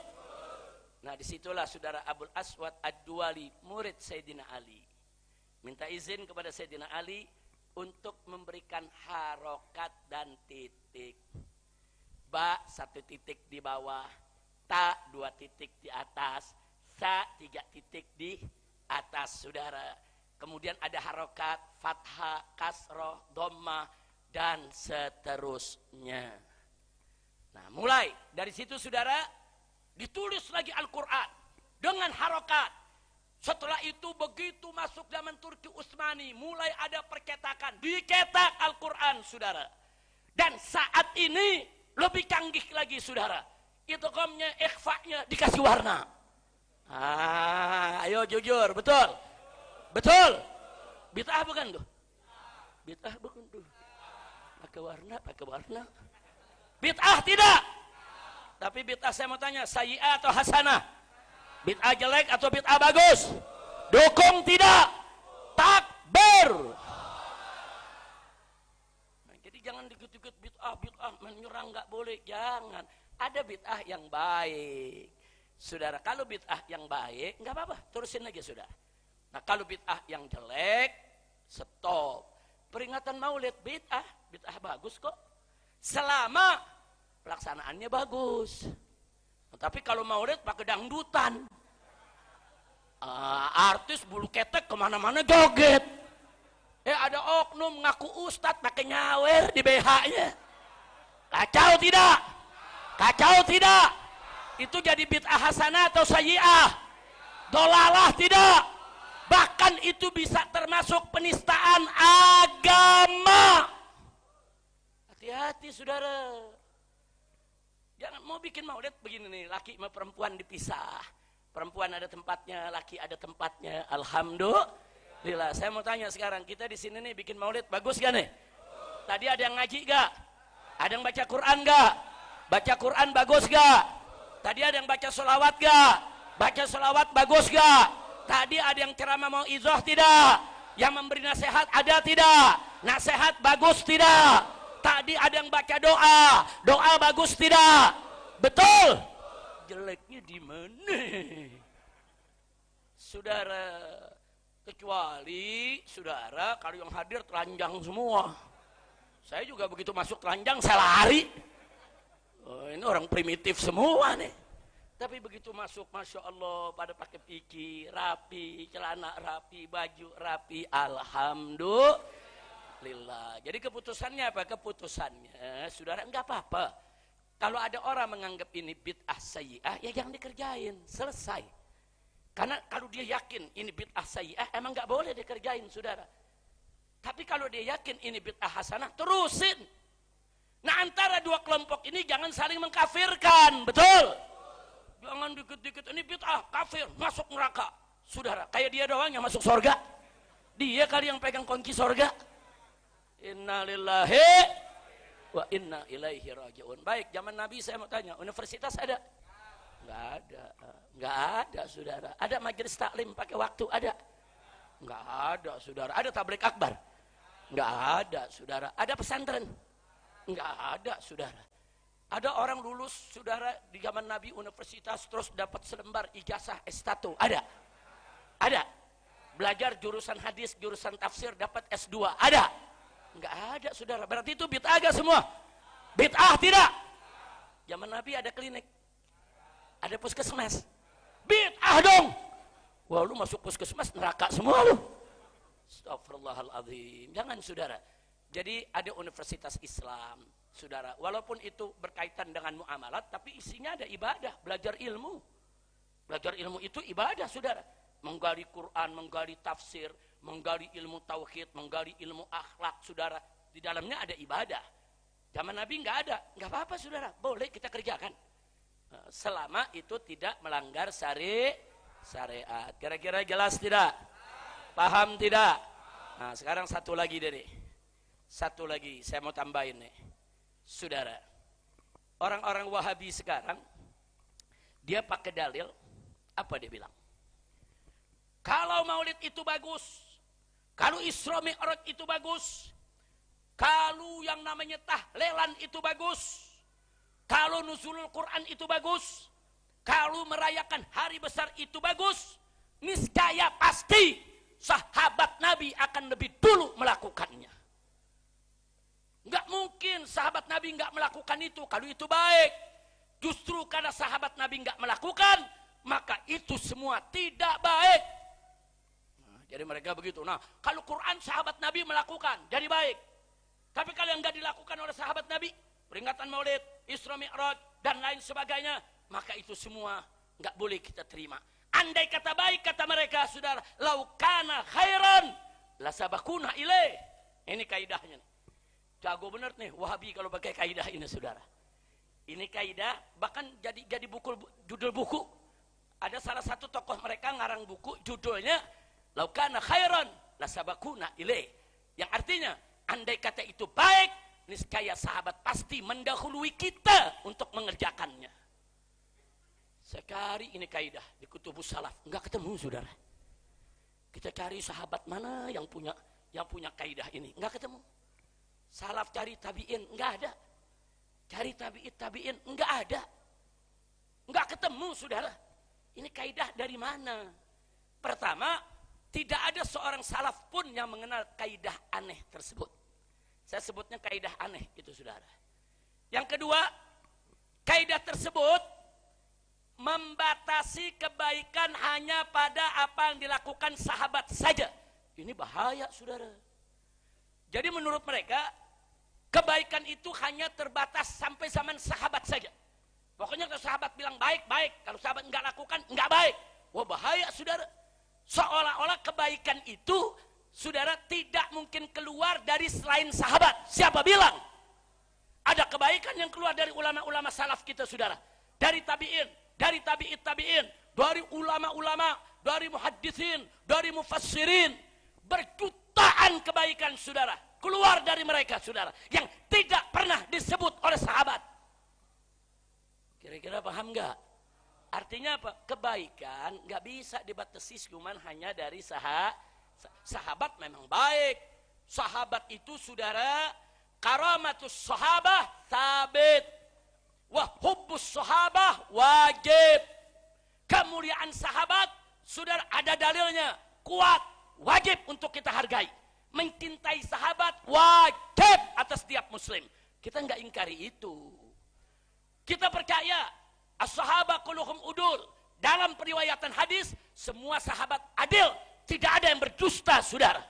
Nah disitulah saudara Abul Aswad Ad-Duwali, murid Sayyidina Ali, minta izin kepada Sayyidina Ali untuk memberikan harokat dan titik. Ba satu titik di bawah, ta dua titik di atas, sa tiga titik di atas saudara. Kemudian ada harokat, fathah, kasroh, dhammah, dan seterusnya. Nah mulai dari situ saudara ditulis lagi Al-Quran dengan harokat. Setelah itu begitu masuk zaman Turki Utsmani mulai ada percetakan, dicetak Al-Quran saudara. Dan saat ini lebih canggih lagi saudara, idghamnya, ikhfa'nya dikasih warna. Ayo jujur, betul? Betul? Bid'ah bukan tuh? Bid'ah bukan tuh? Pakai warna. Bid'ah tidak. Tapi bid'ah saya mau tanya, sayyi'ah atau hasanah? Bid'ah jelek atau bid'ah bagus? Dukung tidak? Takbir. Nah, jadi jangan dikit-dikit bid'ah menyerang, nggak boleh, jangan. Ada bid'ah yang baik. Saudara, kalau bid'ah yang baik nggak apa-apa, terusin aja saudara. Nah, kalau bid'ah yang jelek, stop. Peringatan Maulid bid'ah bagus kok. Selama pelaksanaannya bagus. Tapi kalau Maulid pakai dangdutan, artis bulu ketek kemana-mana joget. Ada oknum ngaku ustad pakai nyawer di BH-nya. Kacau tidak? Kacau tidak? Itu jadi bid'ah hasanah atau sayyi'ah? Dolalah tidak? Bahkan itu bisa termasuk penistaan agama. Hati-hati saudara. Jangan mau bikin maulid begini nih, laki sama perempuan dipisah. Perempuan ada tempatnya, laki ada tempatnya. Alhamdulillah. Saya mau tanya sekarang, kita di sini nih bikin maulid bagus gak nih? Tadi ada yang ngaji gak? Ada yang baca Quran gak? Baca Quran bagus gak? Tadi ada yang baca sholawat gak? Baca sholawat bagus gak? Tadi ada yang ceramah mau izoh tidak? Yang memberi nasihat ada tidak? Nasihat bagus tidak? Tadi ada yang baca doa, doa bagus tidak? Betul? Jeleknya di mana? Saudara, kecuali saudara kalau yang hadir telanjang semua. Saya juga begitu masuk telanjang saya lari. Oh, ini orang primitif semua nih. Tapi begitu masuk, masya Allah, pada pakai piki, rapi, celana rapi, baju rapi, alhamdulillah. Jadi keputusannya apa? Keputusannya, saudara, enggak apa-apa. Kalau ada orang menganggap ini bid'ah sayyi'ah, ya jangan dikerjain, selesai. Karena kalau dia yakin ini bid'ah sayyi'ah, emang enggak boleh dikerjain, saudara. Tapi kalau dia yakin ini bid'ah hasanah, terusin. Nah, antara dua kelompok ini jangan saling mengkafirkan, betul? Jangan dikit-dikit ini bid'ah, kafir, masuk neraka. Saudara, kayak dia doang yang masuk surga. Dia kali yang pegang kunci surga. Innalillahi wa inna ilaihi raji'un. Baik, zaman Nabi saya mau tanya, universitas ada? Enggak ada. Enggak ada, saudara. Ada majelis taklim pakai waktu? Ada? Enggak ada, saudara. Ada tabligh akbar? Enggak ada, saudara. Ada pesantren? Enggak ada, saudara. Ada orang lulus, saudara, di zaman Nabi universitas terus dapat selembar ijazah S1. Ada? Ada? Belajar jurusan hadis, jurusan tafsir, dapat S2. Ada? Enggak ada, saudara. Berarti itu bid'ah agak semua? Bid'ah tidak? Zaman Nabi ada klinik, ada puskesmas. Bid'ah dong. Wah, lu masuk puskesmas neraka semua lu. Astagfirullahaladzim. Jangan, saudara. Jadi ada universitas Islam, saudara. Walaupun itu berkaitan dengan muamalat, tapi isinya ada ibadah, belajar ilmu. Belajar ilmu itu ibadah, saudara. Menggali Quran, menggali tafsir, menggali ilmu tauhid, menggali ilmu akhlak, saudara. Di dalamnya ada ibadah. Zaman Nabi nggak ada, nggak apa-apa, saudara. Boleh kita kerjakan. Selama itu tidak melanggar syariat. Kira-kira jelas tidak? Paham tidak? Nah, sekarang satu lagi dari. Satu lagi saya mau tambahin nih. Saudara, orang-orang Wahabi sekarang dia pakai dalil, apa dia bilang? Kalau maulid itu bagus, kalau Isra Mi'raj itu bagus, kalau yang namanya tahlilan itu bagus, kalau nuzulul Quran itu bagus, kalau merayakan hari besar itu bagus, niscaya pasti sahabat Nabi akan lebih dulu melakukannya. Enggak mungkin sahabat Nabi enggak melakukan itu kalau itu baik. Justru karena sahabat Nabi enggak melakukan, maka itu semua tidak baik. Nah, jadi mereka begitu. Nah, kalau Quran sahabat Nabi melakukan, jadi baik. Tapi kalau yang enggak dilakukan oleh sahabat Nabi, peringatan Maulid, Isra Mi'raj dan lain sebagainya, maka itu semua enggak boleh kita terima. Andai kata baik, kata mereka, saudara, lau kana khairan la sabakuna ilaih. Ini kaidahnya nih. Jago bener nih Wahabi kalau pakai kaidah ini, saudara. Ini kaidah bahkan jadi buku, judul buku. Ada salah satu tokoh mereka ngarang buku judulnya Laukana khairan la sabakuna ilaih. Yang artinya andai kata itu baik, niscaya sahabat pasti mendahului kita untuk mengerjakannya. Sekali ini kaidah di kutubus salaf enggak ketemu, saudara. Kita cari sahabat mana yang punya kaidah ini, enggak ketemu. Salaf cari tabi'in, enggak ada. Cari tabi'in, enggak ada. Enggak ketemu, saudara. Ini kaidah dari mana? Pertama, tidak ada seorang salaf pun yang mengenal kaidah aneh tersebut. Saya sebutnya kaidah aneh, itu, saudara. Yang kedua, kaidah tersebut membatasi kebaikan hanya pada apa yang dilakukan sahabat saja. Ini bahaya, saudara. Jadi menurut mereka, kebaikan itu hanya terbatas sampai zaman sahabat saja. Pokoknya kalau sahabat bilang baik, baik. Kalau sahabat enggak lakukan, enggak baik. Wah, bahaya, saudara. Seolah-olah kebaikan itu, saudara, tidak mungkin keluar dari selain sahabat. Siapa bilang? Ada kebaikan yang keluar dari ulama-ulama salaf kita, saudara. Dari tabi'in, dari tabi'it tabi'in, dari ulama-ulama, dari muhaddisin, dari mufassirin. Berjutaan kebaikan, saudara. Keluar dari mereka, saudara. Yang tidak pernah disebut oleh sahabat. Kira-kira paham nggak? Artinya apa? Kebaikan nggak bisa dibatasi cuman hanya dari sahabat memang baik. Sahabat itu, saudara, karamatus sahabah sabit. Wa hubbus sahabah wajib. Kemuliaan sahabat, saudara, ada dalilnya. Kuat, wajib untuk kita hargai. Mencintai sahabat wajib atas setiap muslim. Kita nggak ingkari itu. Kita percaya as-sahabah kulluhum udul. Dalam periwayatan hadis, semua sahabat adil. Tidak ada yang berdusta, saudara.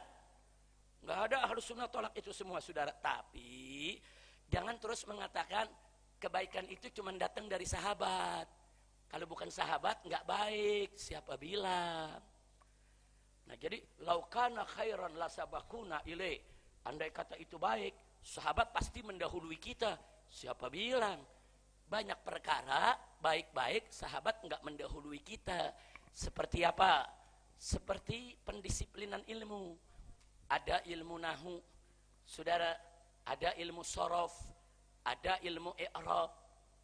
Nggak ada harus sunnah tolak itu semua, saudara. Tapi jangan terus mengatakan kebaikan itu cuma datang dari sahabat. Kalau bukan sahabat nggak baik. Siapa bilang? Nah, jadi laukana khairan lasabakuna ilaih. Andai kata itu baik, sahabat pasti mendahului kita. Siapa bilang? Banyak perkara baik-baik sahabat enggak mendahului kita. Seperti apa? Seperti pendisiplinan ilmu. Ada ilmu nahu, saudara. Ada ilmu sorof, ada ilmu i'rab.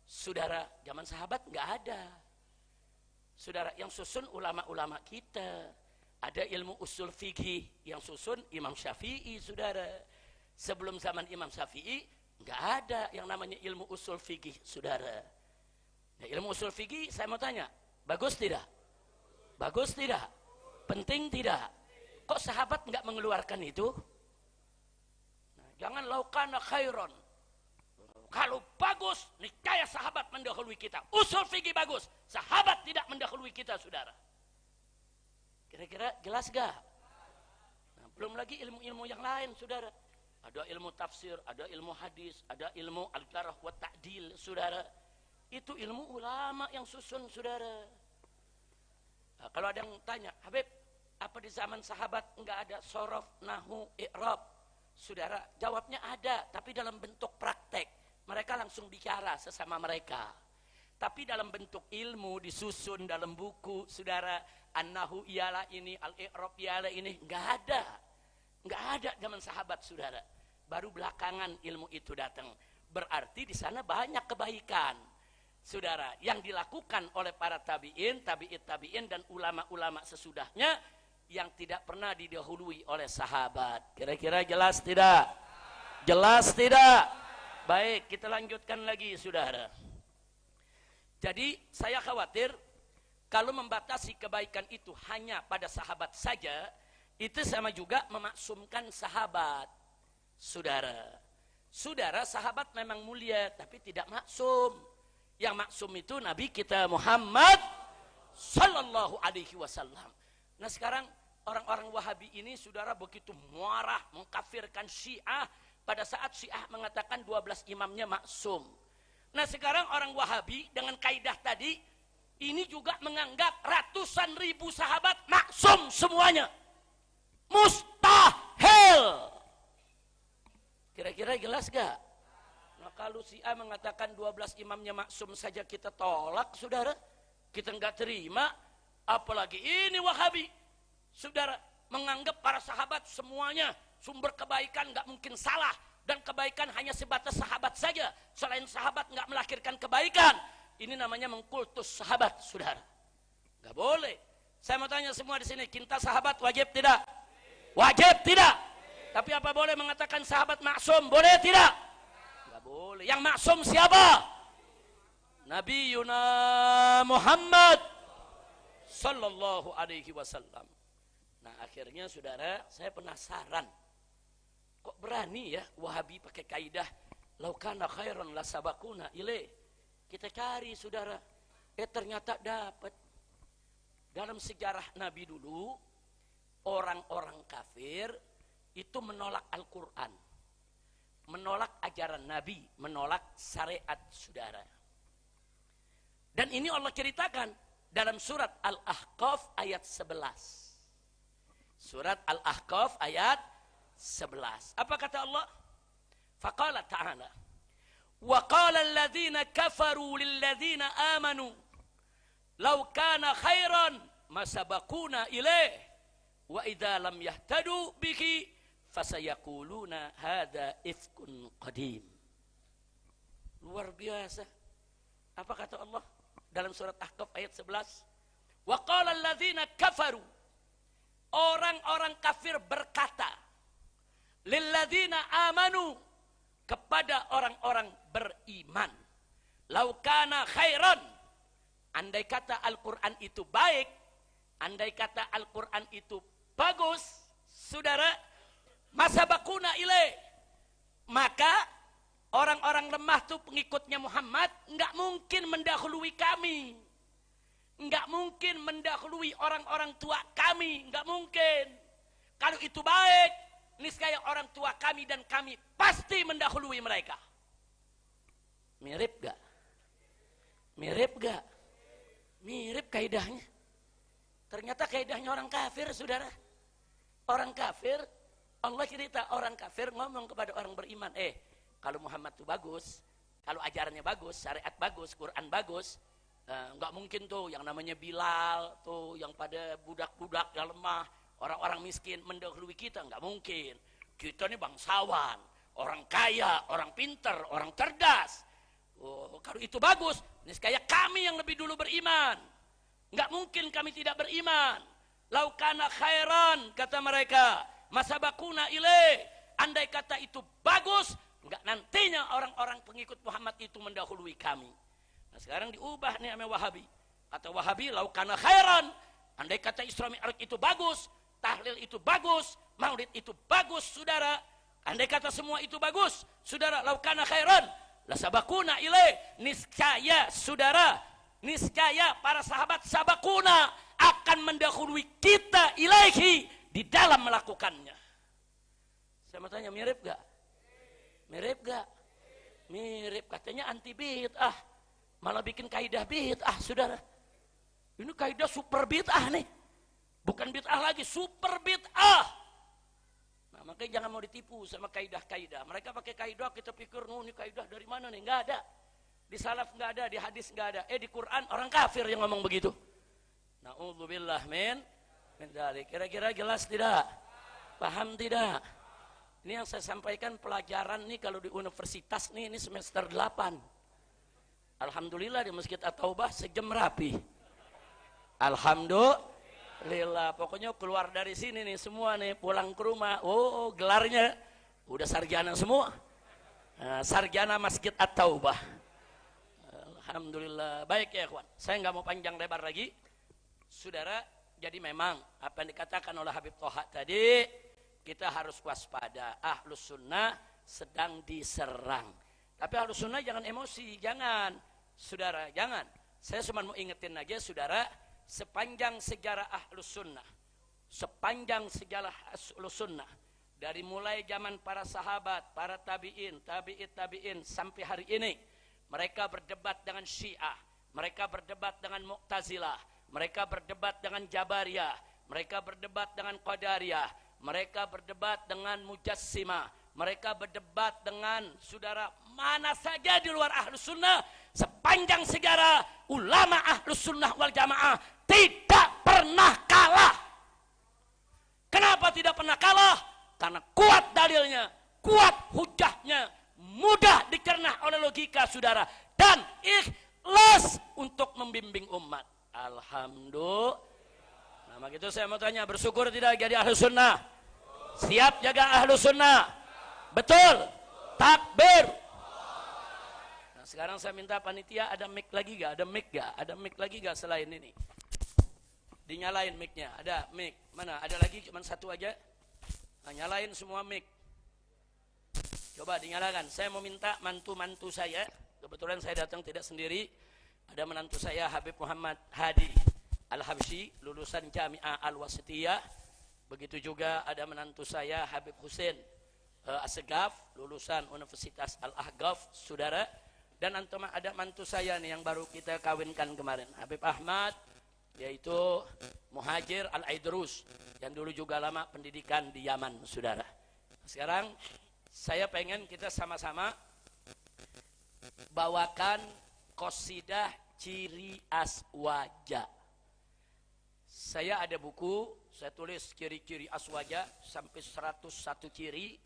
Saudara, zaman sahabat enggak ada. Saudara, yang susun ulama-ulama kita. Ada ilmu usul fikih yang susun Imam Syafi'i, saudara. Sebelum zaman Imam Syafi'i nggak ada yang namanya ilmu usul fikih, saudara. Nah, ilmu usul fikih saya mau tanya, bagus tidak? Bagus tidak? Penting tidak? Kok sahabat nggak mengeluarkan itu? Nah, jangan laukana khairon. Kalau bagus, niscaya sahabat mendahului kita. Usul fikih bagus, sahabat tidak mendahului kita, saudara. Kira-kira jelas gak? Nah, belum lagi ilmu-ilmu yang lain, saudara. Ada ilmu tafsir, ada ilmu hadis, ada ilmu al-jarh wa ta'dil, saudara. Itu ilmu ulama yang susun, saudara. Nah, kalau ada yang tanya, Habib, apa di zaman sahabat enggak ada sorof, nahu, i'rab? Saudara, jawabnya ada, tapi dalam bentuk praktek. Mereka langsung bicara sesama mereka. Tapi dalam bentuk ilmu disusun dalam buku, saudara. An-nahu ialah ini, al-i'rab ialah ini, enggak ada. Enggak ada zaman sahabat, saudara. Baru belakangan ilmu itu datang. Berarti di sana banyak kebaikan, saudara, yang dilakukan oleh para tabi'in, tabi'it tabi'in dan ulama-ulama sesudahnya yang tidak pernah didahului oleh sahabat. Kira-kira jelas tidak? Jelas tidak? Baik, kita lanjutkan lagi, saudara. Jadi saya khawatir kalau membatasi kebaikan itu hanya pada sahabat saja, itu sama juga memaksumkan sahabat, saudara. Saudara, sahabat memang mulia, tapi tidak maksum. Yang maksum itu Nabi kita Muhammad Sallallahu Alaihi Wasallam. Nah, sekarang orang-orang Wahabi ini, saudara, begitu marah mengkafirkan Syiah pada saat Syiah mengatakan 12 imamnya maksum. Nah, sekarang orang Wahabi dengan kaidah tadi ini juga menganggap ratusan ribu sahabat maksum semuanya. Mustahil. Kira-kira jelas gak? Nah, kalau si A mengatakan 12 imamnya maksum saja kita tolak, saudara. Kita enggak terima. Apalagi ini Wahabi. Saudara, menganggap para sahabat semuanya sumber kebaikan enggak mungkin salah. Dan kebaikan hanya sebatas sahabat saja. Selain sahabat enggak melahirkan kebaikan. Ini namanya mengkultus sahabat, saudara. Enggak boleh. Saya mau tanya semua di sini, cinta sahabat wajib tidak? Wajib tidak? Tapi apa boleh mengatakan sahabat maksum? Boleh tidak? Enggak boleh. Yang maksum siapa? Nabi Yuna Muhammad Sallallahu Alaihi Wasallam. Nah, akhirnya, saudara, saya penasaran. Kok berani ya Wahabi pakai kaidah laukana khairan lasabakuna ilaih. Kita cari, saudara. Ternyata dapat. Dalam sejarah Nabi dulu, orang-orang kafir itu menolak Al-Quran, menolak ajaran Nabi, menolak syariat saudara. Dan ini Allah ceritakan dalam surat Al-Ahqaf ayat 11. Surat Al-Ahqaf ayat 11. Apa kata Allah? Faqala ta'ala, wa qala alladhina kafaru lilladhina amanu law kana khairan ma sabaquna ilaih wa idza lam yahtadu bihi fasayaquluna hadza ifkun qadim. Luar biasa. Apa kata Allah dalam surat Ahqaf ayat 11? Wa qala alladhina kafaru, orang-orang kafir berkata, lilladzina amanu, kepada orang-orang beriman, laukana khairan, andai kata Al-Quran itu baik, andai kata Al-Quran itu bagus, saudara, masabakuna ilaih, maka orang-orang lemah itu pengikutnya Muhammad nggak mungkin mendahului kami, nggak mungkin mendahului orang-orang tua kami, nggak mungkin. Kalau itu baik, niscaya orang tua kami dan kami pasti mendahului mereka. Mirip gak? Mirip gak? Mirip kaidahnya. Ternyata kaidahnya orang kafir, saudara. Orang kafir, Allah cerita orang kafir ngomong kepada orang beriman, kalau Muhammad itu bagus, kalau ajarannya bagus, syariat bagus, Quran bagus, nggak mungkin tuh yang namanya Bilal tuh, yang pada budak-budak yang lemah, orang-orang miskin mendahului kita, nggak mungkin. Kita ini bangsawan, orang kaya, orang pinter, orang cerdas. Oh, kalau itu bagus, niscaya kami yang lebih dulu beriman. Nggak mungkin kami tidak beriman. Laukana khairan, kata mereka, masabakuna ilaih, andai kata itu bagus, nggak nantinya orang-orang pengikut Muhammad itu mendahului kami. Nah sekarang diubah nih sama Wahabi. Kata Wahabi, laukana khairan, andai kata Isra Mi'raj itu bagus, tahlil itu bagus, maulid itu bagus, saudara. Andai kata semua itu bagus, saudara, laukana khairan, lasabakuna ilaih, niscaya, saudara, niscaya para sahabat sabakuna akan mendahului kita ilaihi di dalam melakukannya. Saya mau tanya, mirip gak? Mirip gak? Mirip, katanya anti bid'ah, malah bikin kaidah bid'ah, saudara. Ini kaidah super bid'ah nih. Bukan bid'ah lagi, super bid'ah. Nah, makanya jangan mau ditipu sama kaidah-kaidah. Mereka pakai kaidah, kita pikir, ini kaidah dari mana nih? Enggak ada. Di salaf enggak ada, di hadis enggak ada. Di Quran orang kafir yang ngomong begitu. Na'udzubillah min dzalik. Kira-kira jelas tidak? Paham tidak? Ini yang saya sampaikan pelajaran nih kalau di universitas nih, ini semester 8. Alhamdulillah di Masjid At-Taubah sejam rapi. Alhamdulillah, pokoknya keluar dari sini nih semua nih pulang ke rumah, gelarnya udah sarjana semua, sarjana Masjid At-Taubah. Alhamdulillah. Baik ya kawan, saya nggak mau panjang lebar lagi, saudara. Jadi memang apa yang dikatakan oleh Habib Toha tadi, kita harus waspada. Ahlus sunnah sedang diserang, tapi ahlus sunnah jangan emosi, jangan, saudara, jangan. Saya cuma mau ingetin aja, saudara. Sepanjang sejarah Ahlus Sunnah, sepanjang sejarah Ahlus Sunnah, dari mulai zaman para sahabat, para tabi'in, tabi'in sampai hari ini, mereka berdebat dengan Syiah, mereka berdebat dengan Mu'tazilah, mereka berdebat dengan Jabariyah, mereka berdebat dengan Qadariyah, mereka berdebat dengan Mujassimah, mereka berdebat dengan saudara mana saja di luar Ahlus Sunnah. Sepanjang sejarah ulama Ahlus Sunnah wal Jamaah tidak pernah kalah. Kenapa tidak pernah kalah? Karena kuat dalilnya, kuat hujahnya, mudah dicerna oleh logika, saudara, dan ikhlas untuk membimbing umat. Alhamdulillah. Nah, begitu saya mau tanya, bersyukur tidak jadi Ahlus Sunnah? Siap jaga Ahlus Sunnah? Betul? Takbir. Sekarang saya minta panitia, ada mic lagi gak? Ada mic gak? Ada mic lagi gak selain ini? Dinyalain mic-nya. Ada mic. Mana? Ada lagi cuma satu aja. Nah, nyalain semua mic. Coba dinyalakan. Saya mau minta mantu-mantu saya. Kebetulan saya datang tidak sendiri. Ada menantu saya Habib Muhammad Hadi Al-Habsyi, lulusan Jami'ah Al-Wasitiyah. Begitu juga ada menantu saya Habib Hussein Assegaf, lulusan Universitas Al-Ahqaf, saudara. Dan ada mantu saya nih yang baru kita kawinkan kemarin, Habib Ahmad, yaitu Muhajir Al-Aidrus, yang dulu juga lama pendidikan di Yaman, saudara. Sekarang saya pengen kita sama-sama bawakan qasidah ciri aswaja. Saya ada buku, saya tulis ciri-ciri aswaja sampai 101 ciri.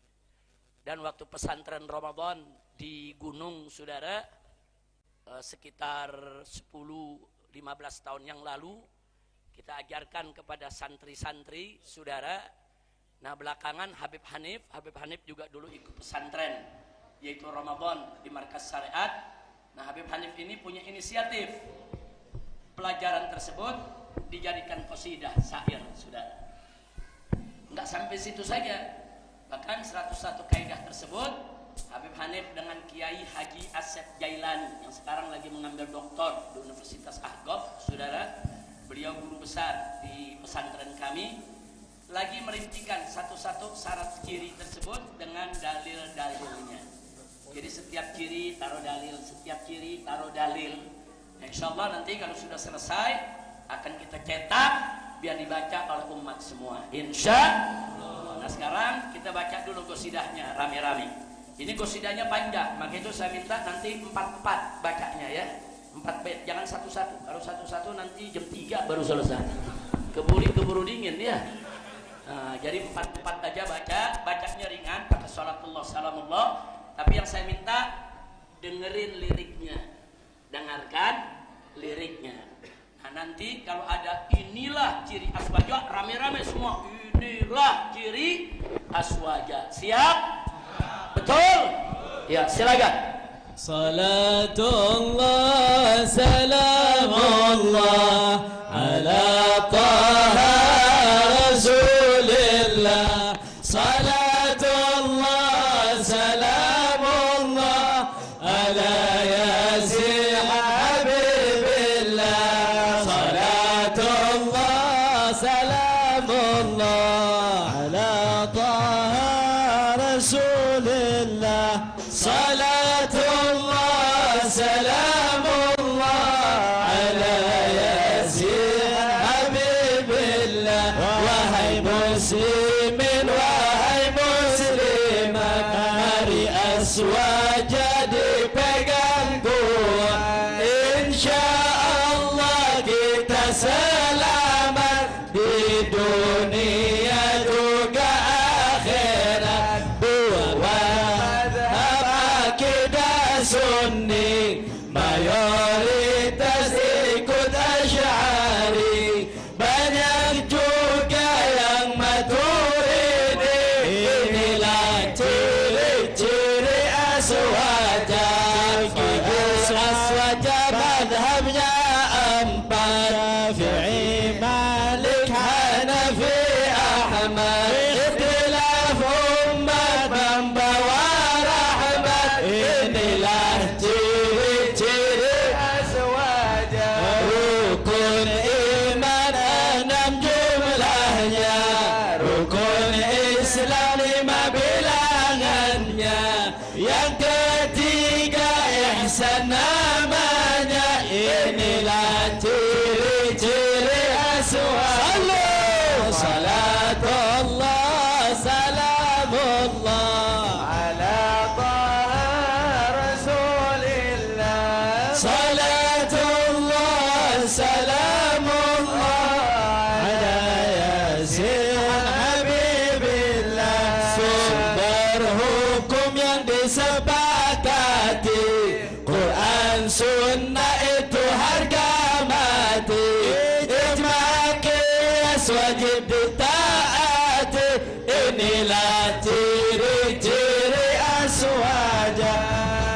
Dan waktu pesantren Ramadan di Gunung, saudara, sekitar 10-15 tahun yang lalu, kita ajarkan kepada santri-santri, saudara. Nah, belakangan Habib Hanif juga dulu ikut pesantren, yaitu Ramadan di Markas Syariat. Nah, Habib Hanif ini punya inisiatif pelajaran tersebut dijadikan qasidah syair, saudara. Enggak sampai situ saja. Bahkan 101 kaidah tersebut Habib Hanif dengan Kiai Haji Asep Jailani yang sekarang lagi mengambil doktor di Universitas Ahqaf, saudara. Beliau guru besar di pesantren kami, lagi merincikan satu-satu syarat ciri tersebut dengan dalil-dalilnya. Jadi setiap ciri taruh dalil, setiap ciri taruh dalil. Nah, insya Allah nanti kalau sudah selesai akan kita cetak biar dibaca oleh umat semua, insya Allah. Nah, sekarang kita baca dulu qosidahnya rame-rame. Ini qosidahnya panjang, maka itu saya minta nanti 4-4 bacanya ya, 4 bait, jangan satu-satu. Kalau satu-satu nanti jam 3 baru selesai, keburu dingin ya. Nah, jadi 4-4 aja bacanya ringan, pakai salatullah salamullah. Tapi yang saya minta dengerin liriknya, dengarkan liriknya. Nah, nanti kalau ada inilah ciri aswaja, rame-rame semua. Inilah ciri aswaja. Siap? Betul? Ya, silakan. Salatullah salamullah ala taha rasulillah. Salatullah salamullah ala yasin habibillah. Salatullah salamullah ala taha rasulillah. Salatullah salamullah ala yasin habibillah. Wahai muslimin, wahai muslimat, mari aswaja dipegang kuat. Insyaallah kita selamat di dunia juga akhirat. Dua madhab akidah sunni, mayoritas ikut Asy'ari, banyak juga yang Maturidi. Inilah ciri-ciri aswaja. Aswaja madhabnya 4, Syafi'i, Malik, Hanafi, Ahmad. Ikhtilaf umat membawa rahmat. Inilah ciri-ciri aswaja. Rukun iman 6 jumlahnya, rukun Islam 5 bilangannya. Yang ketiga ihsan namanya. Inilah ciri-ciri aswaja. Salatullah salamullah ala taha rasulillah. Salatullah salamullah ala yasin habibillah. Sumber hukum yang disepakati, Quran sunnah itu harga mati. Ijma' qiyas wajib ditaati. Inilah ciri-ciri aswaja.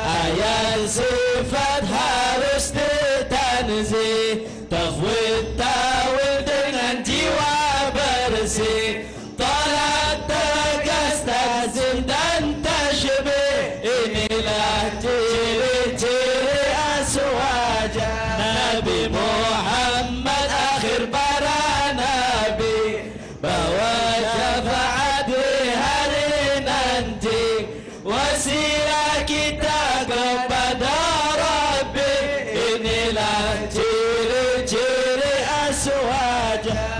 Ayat sifat harus ditanzih, tafwid tawil dengan jiwa bersih. Tolak tegas tazim dan tashbih. Inilah ciri-ciri aswaja. Nabi Muhammad akhir para nabi, bawa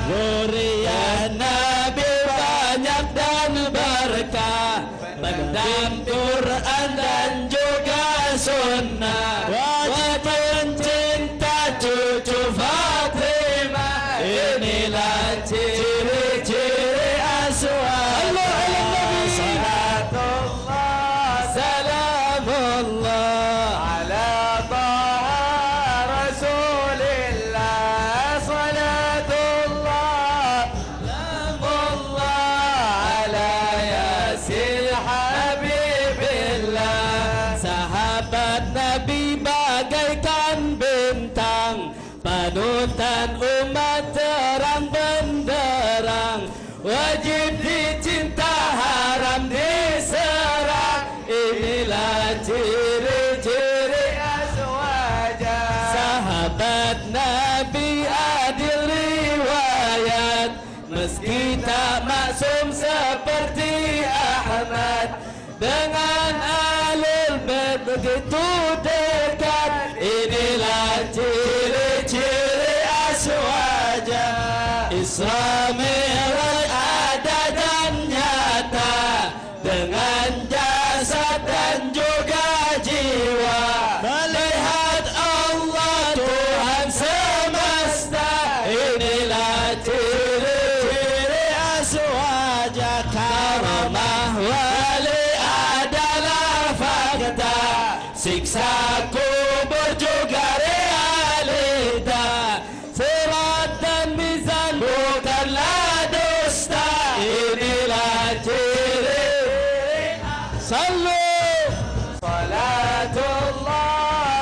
Zuriat Nabi banyak dan berkah, pendam Quran dan juga sunnah. Wajib mencinta cucu Fatimah, inilah ciri-ciri aswad. Salatullah salamullah ala taha rasulillah. Salatullah salamullah ala yasin habibillah. Sahabat Nabi bagaikan bintang, panutan umat terang benderang. Wajib dicinta, haram diserang, inilah ciri-ciri azwaja. Sahabat Nabi adil riwayat, meski tak maksum seperti Ahmad. Dengan alul bait begitu dekat, inilah ciri-ciri aswaja. Isra Mi'raj ada dan nyata, dengan jasad dan juga jiwa. Melihat Allah Tuhan semesta, inilah ciri-ciri aswaja. Karamah wali adalah fakta, siksa kubur juga realita. Sirat dan mizan bukanlah dusta, inilah ciri. Sallu salatullah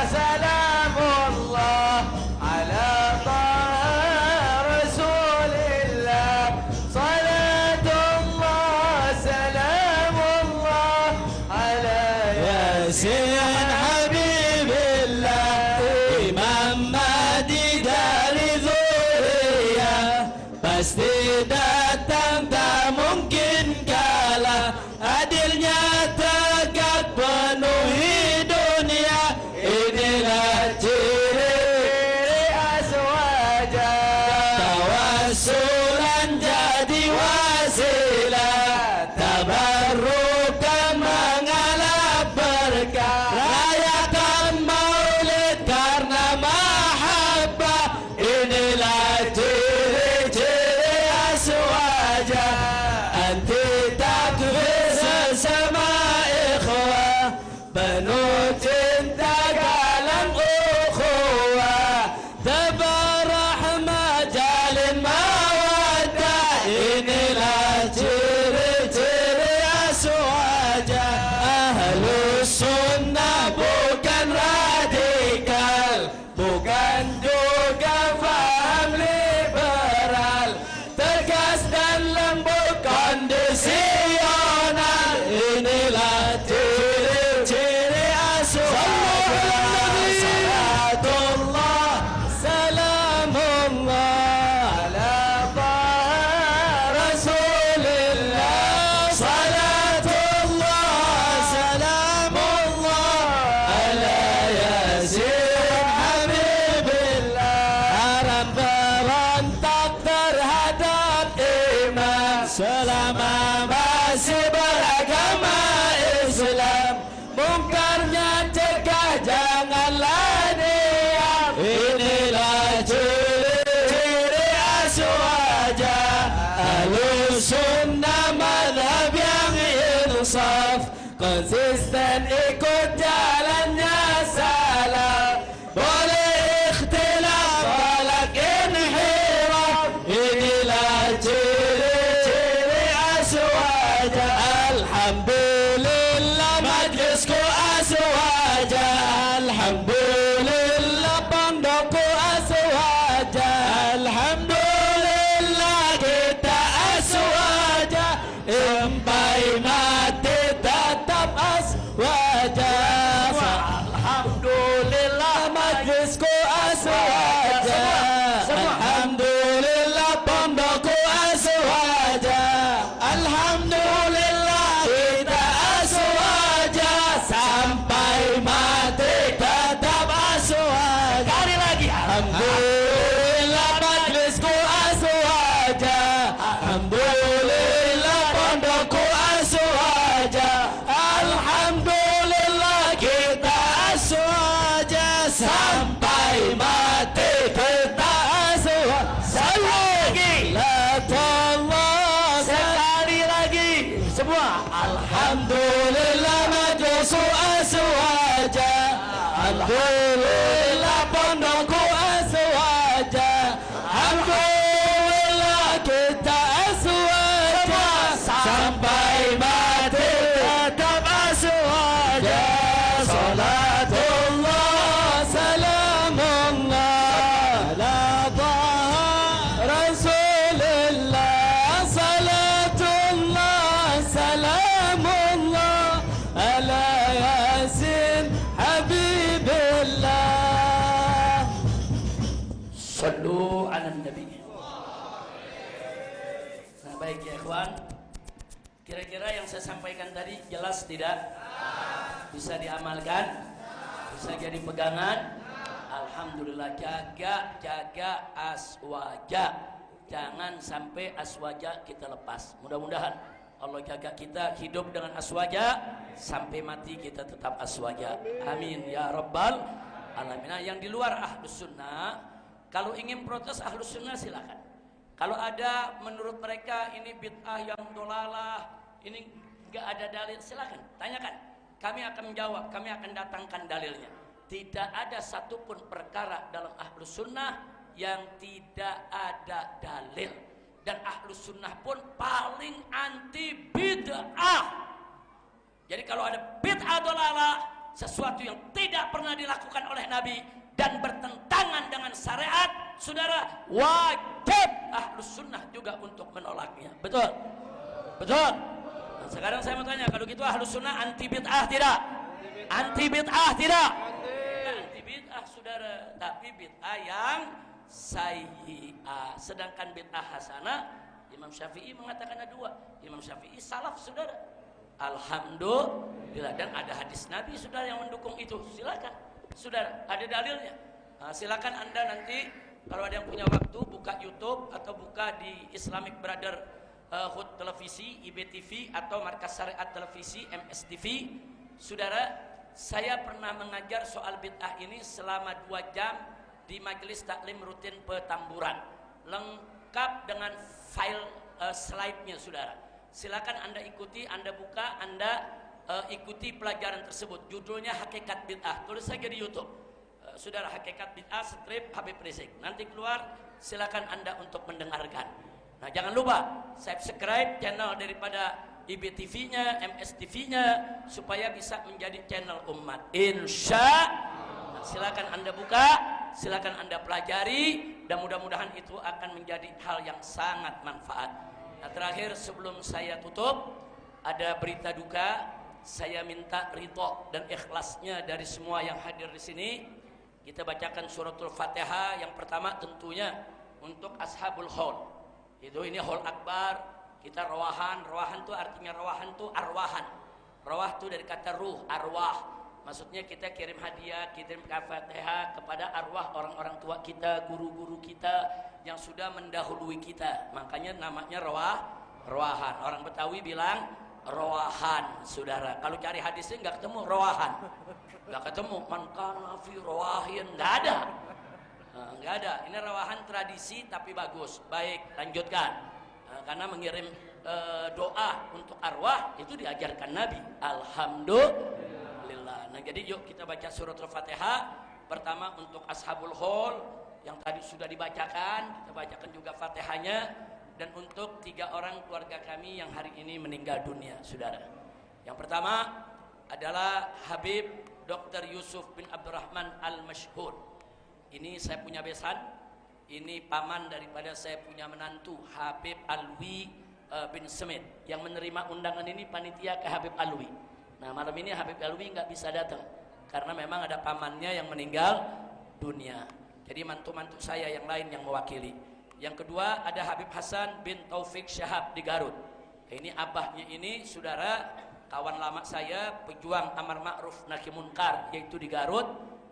salamullah ala taha rasulillah. Salatullah salamullah ala yasin habibillah. Imam Mahdi dari Zuriyah pasti datang, tak mungkin kalah. Adilnya tegak penuhi dunia, inilah ciri azwaja. Tawassulan jadi wasilah, tabarrukan mengalah berkah. Rayakan maulid karena mahabbah, inilah ciri-ciri azwaja. Anti takfir sesama ikhwah, penuh cinta galang ukhuwah. Tebar rahmah jalin mawaddah, inilah ciri-ciri aswaja. Ahlus sunnah bukan radikal, bukan juga faham liberal. Tegas dan lembut kondisional, inilah ciri-ciri aswaja. Salatullah salamullah ala taha rasulillah. Salatullah salamullah ala yasin habibillah. Haram berontak terhadap iman selama masih beragama Islam. Mungkarnya cegah, janganlah diam, inilah ciri-ciri aswaja. Ahlus sunnah madhab yang insaf, konsisten ikut jalannya salaf. Boleh ikhtilaf, balak inhiraf, inilah ciri-ciri aswaja. Alhamdulillah majlisku aswaja, alhamdulillah pondokku aswaja, alhamdulillah kita aswaja. Sampai mati tetap aswaja. Alhamdulillah majlisku aswaja, alhamdulillah pondokku aswaja, alhamdulillah kita aswaja. Alhamdulillah pondokku aswaja. Alhamdulillah kita aswaja. Sampai mati kita aswaja. Salatullah. Sekali lagi semua. Alhamdulillah majusu aswaja. Alhamdulillah pondokku aswaja. Alhamdulillah kita aswaja. Sampai mati tetap aswaja. Salatullah salamullah ala taha Rasulillah. Salatullah salamullah ala yasin habibillah. Sallu ala nabi. Nah, baik ya ikhwan, kira-kira yang saya sampaikan tadi jelas tidak? Bisa diamalkan? Bisa jadi pegangan? Alhamdulillah. Jaga aswaja. Jangan sampai aswaja kita lepas. Mudah-mudahan Allah jaga kita hidup dengan aswaja sampai mati kita tetap aswaja. Amin ya rabbal alamin. Nah, yang di luar ahlus sunnah, kalau ingin protes ahlus sunnah silakan. Kalau ada menurut mereka ini bid'ah yang dolalah, ini nggak ada dalil, silakan tanyakan. Kami akan menjawab, kami akan datangkan dalilnya. Tidak ada satupun perkara dalam ahlus sunnah yang tidak ada dalil. Dan ahlus sunnah pun paling anti bid'ah. Jadi kalau ada bid'ah dolalah, sesuatu yang tidak pernah dilakukan oleh Nabi dan bertentangan dengan syariat, saudara, wajib ahlus sunnah juga untuk menolaknya. Betul? Betul? Nah, sekarang saya mau tanya, kalau gitu ahlus sunnah anti bid'ah tidak? Anti bid'ah tidak? Anti bid'ah, saudara, tapi bid'ah yang sayyi'ah. Sedangkan bid'ah hasanah, Imam Syafi'i mengatakan ada dua. Imam Syafi'i salaf, saudara. Alhamdulillah. Dan ada hadis Nabi, saudara, yang mendukung itu. Silakan, saudara, ada dalilnya. Nah, silakan Anda nanti kalau ada yang punya waktu buka YouTube atau buka di Islamic Brother Hood Televisi, IBTV atau Markas Syariat Televisi, MSTV. Saudara, saya pernah mengajar soal bid'ah ini selama 2 jam di Majelis Taklim Rutin Petamburan, lengkap dengan file slide-nya, saudara. Silakan Anda ikuti, Anda buka, Anda ikuti pelajaran tersebut. Judulnya Hakikat Bid'ah. Tulis saja di YouTube, saudara, Hakikat Bid'ah strip Habib Rizik. Nanti keluar, silakan Anda untuk mendengarkan. Nah, jangan lupa subscribe channel daripada IBTV-nya, MSTV-nya, supaya bisa menjadi channel umat. Insya Allah. Silakan Anda buka, silakan Anda pelajari, dan mudah-mudahan itu akan menjadi hal yang sangat manfaat. Nah, terakhir sebelum saya tutup, ada berita duka. Saya minta ridho dan ikhlasnya dari semua yang hadir di sini. Kita bacakan suratul Fatihah. Yang pertama tentunya untuk ashabul haul. Ini haul akbar. Kita rawahan. Rawahan itu artinya rawahan itu arwahan. Rawah itu dari kata ruh, arwah. Maksudnya kita kirim hadiah, kirim Fatihah kepada arwah orang-orang tua kita, guru-guru kita yang sudah mendahului kita. Makanya namanya rawahan. Orang Betawi bilang rawahan, saudara. Kalau cari hadisnya nggak ketemu rawahan, nggak ketemu. Man kana fi rawahin, nggak ada. Nggak ada. Ini rawahan tradisi tapi bagus. Baik, lanjutkan. Karena mengirim doa untuk arwah itu diajarkan Nabi. Alhamdulillah. Nah, jadi yuk kita baca surat Al-Fatihah. Pertama untuk ashabul haul yang tadi sudah dibacakan, kita bacakan juga Fatihahnya. Dan untuk 3 orang keluarga kami yang hari ini meninggal dunia, saudara. Yang pertama adalah Habib Dr. Yusuf bin Abdurrahman Al-Masyhur. Ini saya punya besan. Ini paman daripada saya punya menantu Habib Alwi bin Semit. Yang menerima undangan ini panitia ke Habib Alwi. Nah, malam ini Habib Alwi nggak bisa datang karena memang ada pamannya yang meninggal dunia. Jadi mantu-mantu saya yang lain yang mewakili. Yang kedua ada Habib Hasan bin Taufik Syahab di Garut. Ini abahnya ini, saudara, kawan lama saya, pejuang amar ma'ruf nahi munkar, yaitu di Garut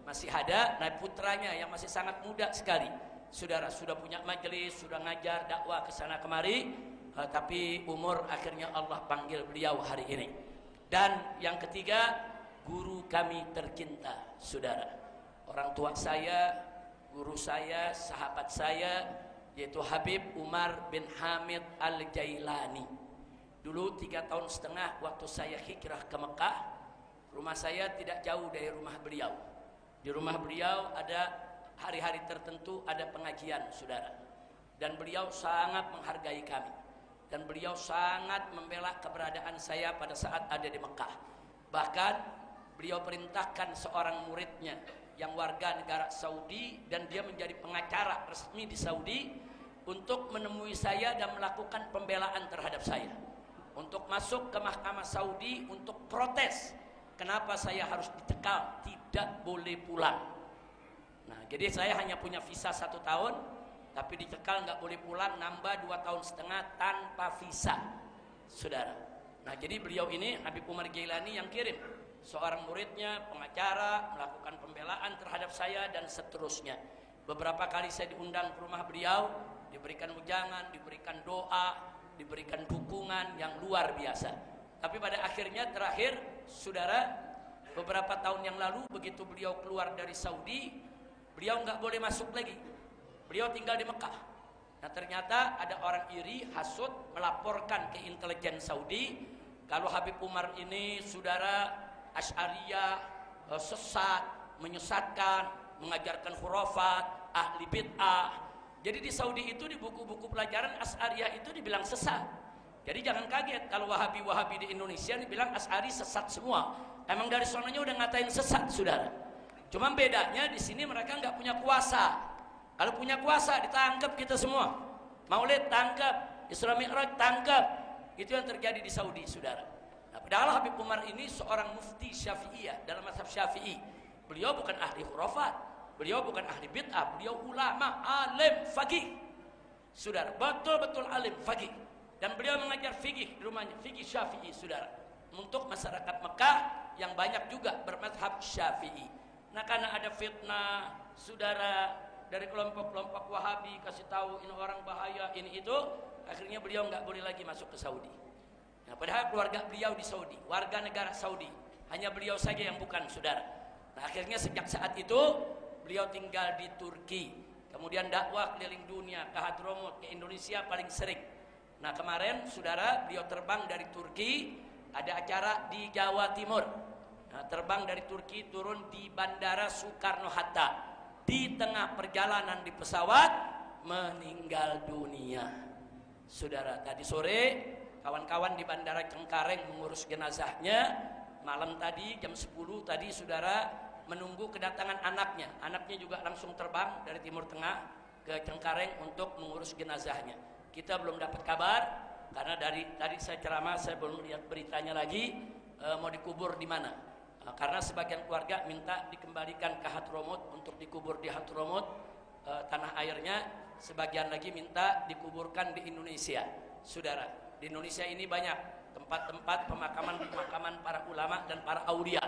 masih ada. Nah, putranya yang masih sangat muda sekali, saudara, sudah punya majelis, sudah ngajar dakwah ke sana kemari, tapi umur akhirnya Allah panggil beliau hari ini. Dan yang ketiga, guru kami tercinta, saudara, orang tua saya, guru saya, sahabat saya, yaitu Habib Umar bin Hamid Al-Jailani. Dulu 3,5 tahun waktu saya hijrah ke Mekah, rumah saya tidak jauh dari rumah beliau. Di rumah beliau ada hari-hari tertentu ada pengajian, saudara. Dan beliau sangat menghargai kami. Dan beliau sangat membela keberadaan saya pada saat ada di Mekah. Bahkan beliau perintahkan seorang muridnya yang warga negara Saudi dan dia menjadi pengacara resmi di Saudi untuk menemui saya dan melakukan pembelaan terhadap saya. Untuk masuk ke mahkamah Saudi untuk protes. Kenapa saya harus dicekal, tidak boleh pulang. Nah, jadi saya hanya punya visa 1 tahun, tapi dicekal nggak boleh pulang, nambah 2,5 tahun tanpa visa, saudara. Nah, jadi beliau ini Habib Umar Jailani yang kirim seorang muridnya, pengacara, melakukan pembelaan terhadap saya dan seterusnya. Beberapa kali saya diundang ke rumah beliau, diberikan ujangan, diberikan doa, diberikan dukungan yang luar biasa. Tapi pada akhirnya terakhir, saudara, beberapa tahun yang lalu begitu beliau keluar dari Saudi, beliau nggak boleh masuk lagi. Beliau tinggal di Mekah. Nah, ternyata ada orang iri, hasut, melaporkan ke intelijen Saudi kalau Habib Umar ini, saudara, Asy'ariyah, sesat, menyesatkan, mengajarkan khurafat, ahli bid'ah. Jadi di Saudi itu di buku-buku pelajaran Asy'ariyah itu dibilang sesat. Jadi jangan kaget kalau Wahabi-Wahabi di Indonesia dibilang Asy'ari sesat semua. Emang dari sononya udah ngatain sesat, saudara. Cuma bedanya di sini mereka nggak punya kuasa. Kalau punya kuasa ditangkap kita semua. Maulid tangkap, Isra Mi'raj tangkap. Itu yang terjadi di Saudi, saudara. Nah, padahal Habib Umar ini seorang mufti Syafi'iyah dalam mazhab Syafi'i. Beliau bukan ahli khurafat, beliau bukan ahli bid'ah, beliau ulama, alim, faqih. Saudara, betul-betul alim, faqih. Dan beliau mengajar fikih di rumahnya, fikih Syafi'i, saudara, untuk masyarakat Mekah yang banyak juga bermazhab Syafi'i. Nah, karena ada fitnah, saudara, dari kelompok-kelompok Wahabi kasih tahu ini orang bahaya, ini itu, akhirnya beliau nggak boleh lagi masuk ke Saudi. Nah, padahal keluarga beliau di Saudi, warga negara Saudi, hanya beliau saja yang bukan, saudara. Nah, akhirnya sejak saat itu beliau tinggal di Turki, kemudian dakwah keliling dunia, ke Hadramut, ke Indonesia paling sering. Nah, kemarin saudara beliau terbang dari Turki, ada acara di Jawa Timur. Nah, terbang dari Turki, turun di Bandara Soekarno-Hatta. Di tengah perjalanan di pesawat meninggal dunia. Saudara, tadi sore kawan-kawan di Bandara Cengkareng mengurus jenazahnya. Malam tadi jam 10 tadi saudara menunggu kedatangan anaknya. Anaknya juga langsung terbang dari Timur Tengah ke Cengkareng untuk mengurus jenazahnya. Kita belum dapat kabar karena dari tadi saya ceramah saya belum lihat beritanya lagi mau dikubur di mana. Karena sebagian keluarga minta dikembalikan ke Hadramut untuk dikubur di Hadramut, tanah airnya. Sebagian lagi minta dikuburkan di Indonesia. Saudara, di Indonesia ini banyak tempat-tempat pemakaman para ulama dan para aulia,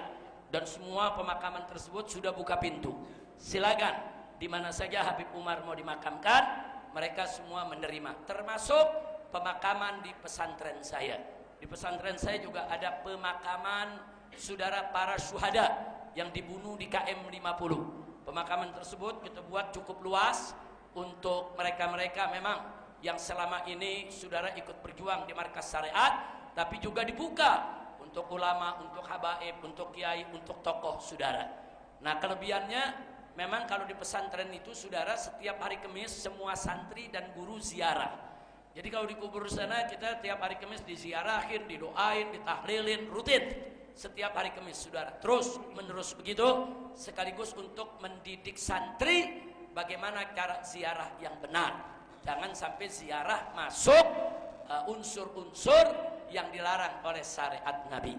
dan semua pemakaman tersebut sudah buka pintu. Silakan di mana saja Habib Umar mau dimakamkan, mereka semua menerima, termasuk pemakaman di pesantren saya. Di pesantren saya juga ada pemakaman saudara para syuhada yang dibunuh di KM 50. Pemakaman tersebut kita buat cukup luas untuk mereka-mereka memang yang selama ini saudara ikut berjuang di markas syariat, tapi juga dibuka untuk ulama, untuk habaib, untuk kiai, untuk tokoh saudara. Nah, kelebihannya memang kalau di pesantren itu saudara setiap hari Kamis semua santri dan guru ziarah. Jadi kalau dikubur sana kita tiap hari Kamis diziarahin, didoain, ditahlilin, rutin setiap hari Kamis saudara. Terus menerus begitu, sekaligus untuk mendidik santri bagaimana cara ziarah yang benar. Jangan sampai ziarah masuk unsur-unsur yang dilarang oleh syariat Nabi.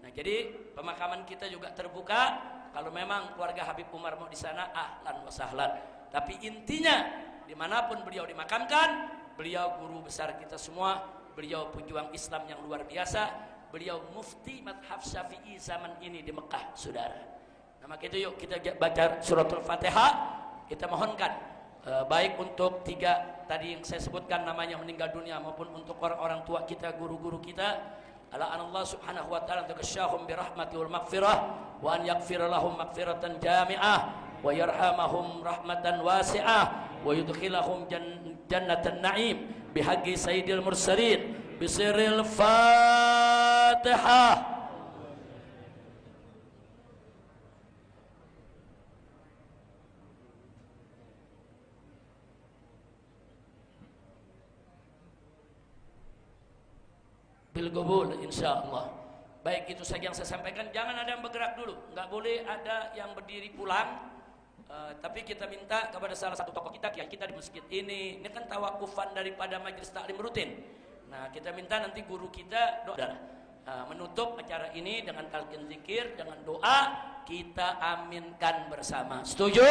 Nah, jadi pemakaman kita juga terbuka. Kalau memang keluarga Habib Umar mau di sana, ahlan wa sahlan. Tapi intinya dimanapun beliau dimakamkan, beliau guru besar kita semua, beliau pejuang Islam yang luar biasa, beliau mufti madhab Syafi'i zaman ini di Mekah, saudara. Nah, maka itu yuk kita baca suratul Fatihah, kita mohonkan baik untuk 3 tadi yang saya sebutkan namanya meninggal dunia maupun untuk orang-orang tua kita, guru-guru kita. Allah subhanahu wa ta'ala takasyahum birahmati wal maghfirah wa an yaghfir lahum maghfiratan jami'ah wa yarhamahum rahmatan wasi'ah wa yudkhilahum jannatan na'im bihaqqi sayyidil mursalin bisirril Fatihah. Bilqubul insyaallah. Baik, itu saja yang saya sampaikan. Jangan ada yang bergerak dulu, nggak boleh ada yang berdiri pulang. Tapi kita minta kepada salah satu tokoh kita, kiai kita di masjid ini kan tawakufan daripada majelis taklim rutin. Nah, kita minta nanti guru kita doa menutup acara ini dengan talqin zikir, dengan doa kita aminkan bersama. Setuju?